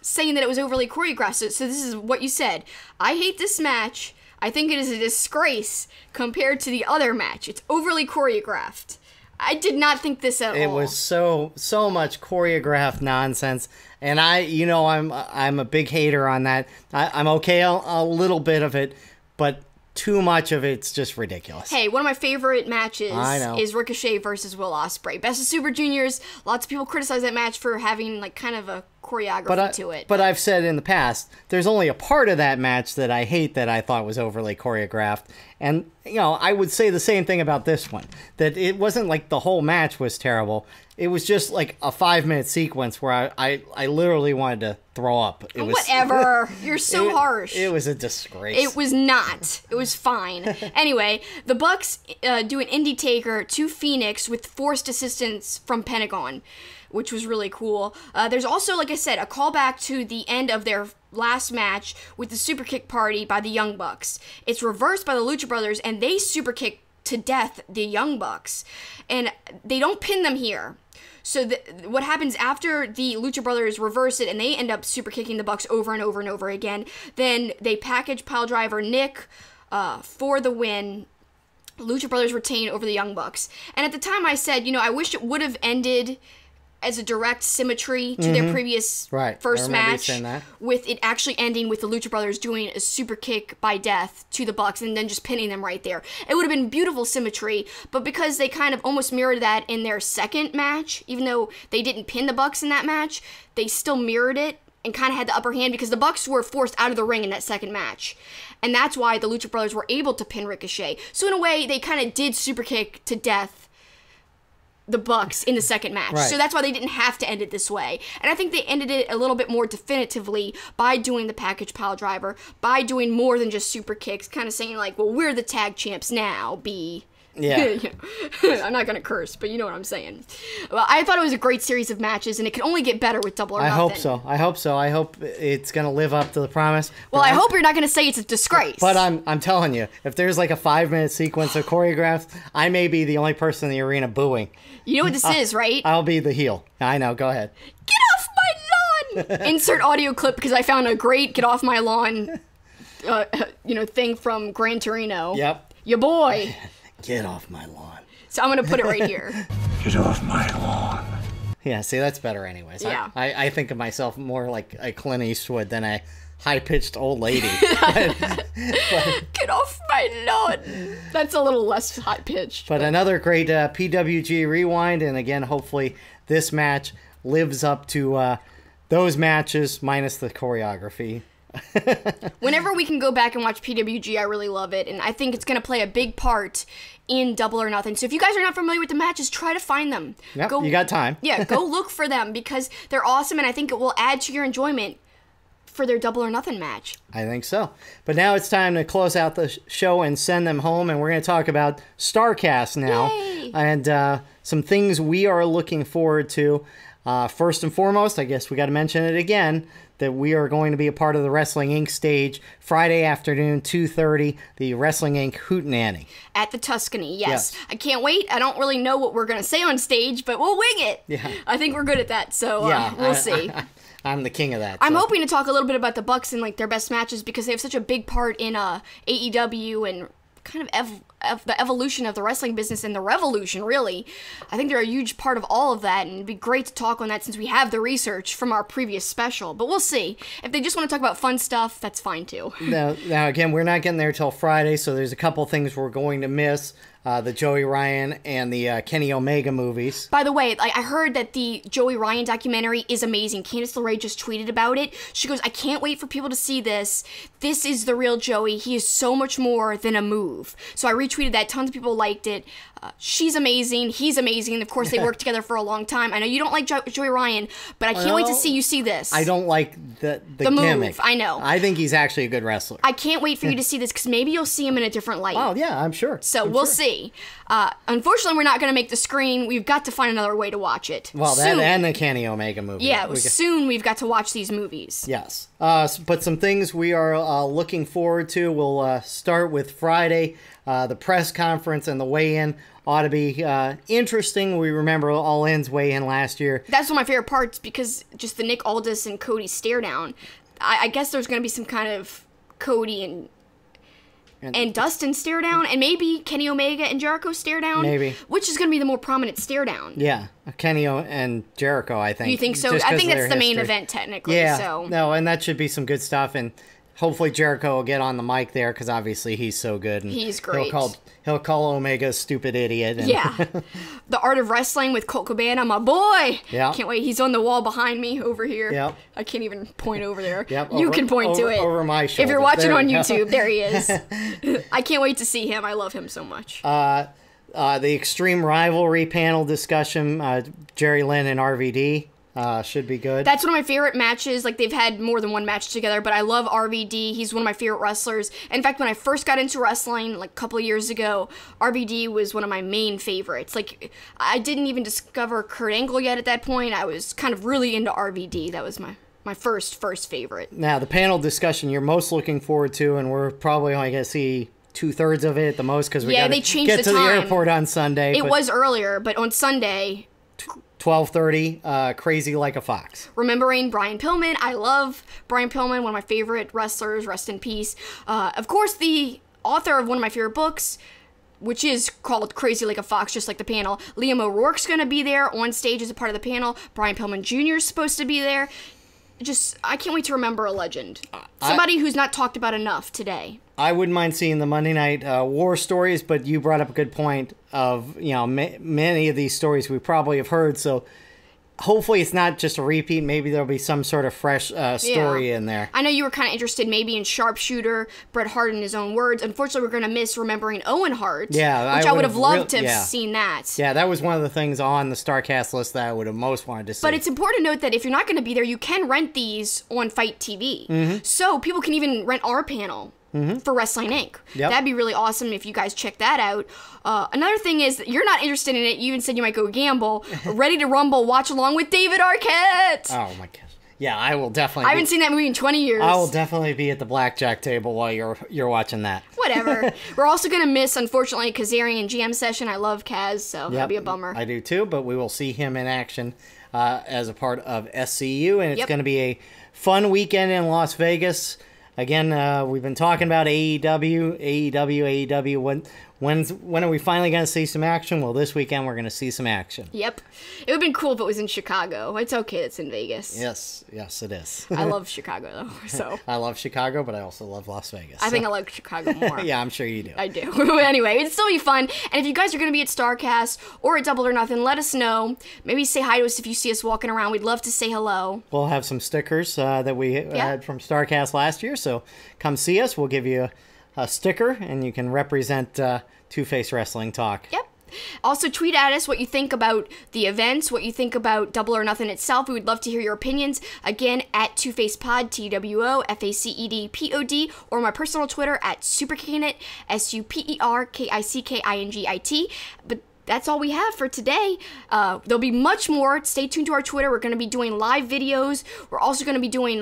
saying that it was overly choreographed. So this is what you said. I hate this match. I think it is a disgrace compared to the other match. It's overly choreographed. I did not think this at all. It was so much choreographed nonsense, and I'm a big hater on that. I'm okay a little bit of it, but too much of it's just ridiculous. Hey, one of my favorite matches is Ricochet versus Will Ospreay. Best of Super Juniors. Lots of people criticize that match for having like kind of a choreography to it. But I've said in the past, there's only a part of that match that I hate that I thought was overly choreographed. And, I would say the same thing about this one. That it wasn't like the whole match was terrible. It was just like a 5-minute sequence where I literally wanted to throw up. Whatever. You're so harsh. It was a disgrace. It was not. It was fine. Anyway, the Bucks do an indie taker to Phoenix with forced assistance from Pentagon, which was really cool. There's also, like I said, a callback to the end of their last match with the super kick party by the Young Bucks. It's reversed by the Lucha Brothers, and they super kick to death the Young Bucks. And they don't pin them here. So what happens after the Lucha Brothers reverse it and they end up super kicking the Bucks over and over and over again, then they package piledriver Nick for the win. Lucha Brothers retain over the Young Bucks. And at the time I said, I wish it would have ended as a direct symmetry to their previous first match, with it actually ending with the Lucha Brothers doing a super kick by death to the Bucks and then just pinning them right there. It would have been beautiful symmetry, but because they kind of almost mirrored that in their second match, even though they didn't pin the Bucks in that match, they still mirrored it and kind of had the upper hand because the Bucks were forced out of the ring in that second match. And that's why the Lucha Brothers were able to pin Ricochet. So in a way, they kind of did super kick to death the Bucks in the second match. Right. So that's why they didn't have to end it this way. And I think they ended it a little bit more definitively by doing the package pile driver, by doing more than just super kicks, kind of saying like, well, we're the tag champs now, B. Yeah. I'm not gonna curse, but you know what I'm saying. Well, I thought it was a great series of matches, and it can only get better with Double or Nothing. I hope so. I hope it's gonna live up to the promise. Well, I hope you're not gonna say it's a disgrace. But I'm telling you, if there's like a 5-minute sequence of choreographed, I may be the only person in the arena booing. You know what this is, right? I'll be the heel. I know. Go ahead. Get off my lawn! Insert audio clip because I found a great "Get Off My Lawn" thing from Gran Torino. Yep. Your boy. Get off my lawn. So I'm going to put it right here. Get off my lawn. Yeah, see, that's better anyways. Yeah. I think of myself more like a Clint Eastwood than a high-pitched old lady. Get off my lawn. That's a little less high-pitched. But another great PWG Rewind, and again, hopefully this match lives up to those matches minus the choreography. Whenever we can go back and watch PWG, I really love it, and I think it's going to play a big part in Double or Nothing. So if you guys are not familiar with the matches, try to find them. Yep, you got time. Yeah, go look for them because they're awesome, and I think it will add to your enjoyment for their Double or Nothing match. I think so. But now it's time to close out the show and send them home, and we're going to talk about Starrcast now. Yay! And some things we are looking forward to. First and foremost, I guess we got to mention it again, that we are going to be a part of the Wrestling Inc. stage Friday afternoon, 2:30, the Wrestling Inc. Hootenanny. At the Tuscany, yes. I can't wait. I don't really know what we're going to say on stage, but we'll wing it. Yeah. I think we're good at that, so we'll see. I'm the king of that. I'm hoping to talk a little bit about the Bucks and like their best matches because they have such a big part in AEW and kind of the evolution of the wrestling business and the revolution, really. I think they're a huge part of all of that, and it'd be great to talk on that since we have the research from our previous special. But we'll see. If they just want to talk about fun stuff, that's fine too. Now again, we're not getting there till Friday, so there's a couple things we're going to miss. The Joey Ryan and the Kenny Omega movies. By the way, I heard that the Joey Ryan documentary is amazing. Candice LeRae just tweeted about it. She goes, I can't wait for people to see this. This is the real Joey. He is so much more than a move. So I retweeted that. Tons of people liked it. She's amazing. He's amazing. And of course, they worked together for a long time. I know you don't like Joey Ryan, but I can't wait to see you see this. I don't like the gimmick. Move. I know. I think he's actually a good wrestler. I can't wait for you to see this because maybe you'll see him in a different light. Oh, yeah, I'm sure. So we'll see. Unfortunately, we're not going to make the screen. We've got to find another way to watch it. Well, that and the Kenny Omega movie. Yeah, soon we've got to watch these movies. Yes. But some things we are looking forward to. We'll start with Friday. The press conference and the weigh-in ought to be interesting. We remember All In's weigh-in last year. That's one of my favorite parts because just the Nick Aldis and Cody stare down. I guess there's going to be some kind of Cody and Dustin stare down, and maybe Kenny Omega and Jericho stare down. Maybe. Which is going to be the more prominent stare down. Yeah, Kenny and Jericho, I think. You think so? I think that's the main event, technically. Yeah, so. No, and that should be some good stuff, and hopefully Jericho will get on the mic there, because obviously he's so good. And he's great. He'll call Omega a stupid idiot. And yeah. The Art of Wrestling with Colt Cabana, my boy. Yeah. Can't wait. He's on the wall behind me over here. Yep. I can't even point over there. Yep. You can point to it. Over my shoulder. If you're watching on YouTube, there he is. I can't wait to see him. I love him so much. The Extreme Rivalry panel discussion, Jerry Lynn and RVD. Should be good. That's one of my favorite matches. Like, they've had more than one match together, but I love RVD. He's one of my favorite wrestlers. In fact, when I first got into wrestling, like a couple of years ago, RVD was one of my main favorites. Like, I didn't even discover Kurt Angle yet at that point. I was kind of really into RVD. That was my first favorite. Now, the panel discussion you're most looking forward to, and we're probably only going to see 2/3 of it at the most, because we got they to changed get the to the time. airport on Sunday. It was earlier, but on Sunday... 12:30, Crazy Like a Fox. Remembering Brian Pillman. I love Brian Pillman, one of my favorite wrestlers, rest in peace. Of course, the author of one of my favorite books, which is called Crazy Like a Fox, just like the panel. Liam O'Rourke's going to be there on stage as a part of the panel. Brian Pillman Jr. is supposed to be there. I can't wait to remember a legend. Somebody who's not talked about enough today. I wouldn't mind seeing the Monday Night War stories, but you brought up a good point of, many of these stories we probably have heard, so hopefully it's not just a repeat. Maybe there'll be some sort of fresh story in there. I know you were kind of interested maybe in Sharpshooter, Bret Hart in his own words. Unfortunately, we're going to miss Remembering Owen Hart, which I would have loved to have seen that. Yeah, that was one of the things on the Starrcast list that I would have most wanted to see. But it's important to note that if you're not going to be there, you can rent these on Fight TV. Mm-hmm. So people can even rent our panel for Wrestling Inc. Yep. That'd be really awesome if you guys check that out. Another thing is that you're not interested in it. You even said you might go gamble. Ready to Rumble, watch along with David Arquette. Oh my gosh. Yeah, I will definitely. I haven't seen that movie in 20 years. I will definitely be at the blackjack table while you're watching that. Whatever. We're also gonna miss, unfortunately, Kazarian GM session. I love Kaz, so that'd be a bummer. I do too, but we will see him in action as a part of SCU, and it's going to be a fun weekend in Las Vegas. Again, we've been talking about AEW. When are we finally going to see some action? Well, this weekend we're going to see some action. Yep. It would have been cool if it was in Chicago. It's okay it's in Vegas. Yes, it is. I love Chicago, though, so. I love Chicago, but I also love Las Vegas. I think I like Chicago more. Yeah, I'm sure you do. I do. Anyway, it'd still be fun. And if you guys are going to be at Starrcast or at Double or Nothing, let us know. Maybe say hi to us if you see us walking around. We'd love to say hello. We'll have some stickers that we had from Starrcast last year, so come see us. We'll give you a sticker, and you can represent Two-Face Wrestling Talk. Yep. Also, tweet at us what you think about the events, what you think about Double or Nothing itself. We would love to hear your opinions. Again, at TwoFacePod, TWOFACEDPOD, or my personal Twitter at SuperKickingIt, SUPERKICKINGIT. But that's all we have for today. There'll be much more. Stay tuned to our Twitter. We're going to be doing live videos. We're also going to be doing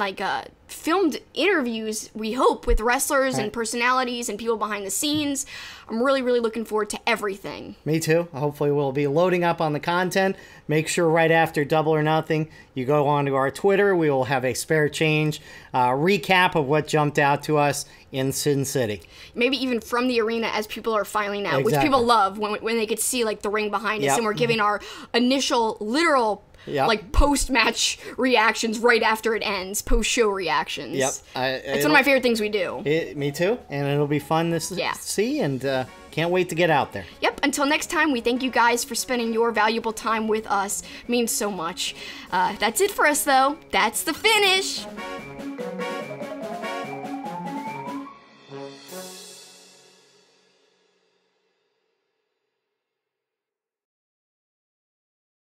filmed interviews, we hope, with wrestlers and personalities and people behind the scenes. I'm really, really looking forward to everything. Me too. Hopefully we'll be loading up on the content. Make sure right after Double or Nothing, you go onto our Twitter. We will have a spare change recap of what jumped out to us in Sin City. Maybe even from the arena as people are filing out, Exactly. which people love when they could see the ring behind us, and we're giving our initial literal post-match reactions right after it ends, post-show reactions. Yep. It's one of my favorite things we do. Me too, and it'll be fun to see, and can't wait to get out there. Yep. Until next time, we thank you guys for spending your valuable time with us. It means so much. That's it for us, though. That's the finish.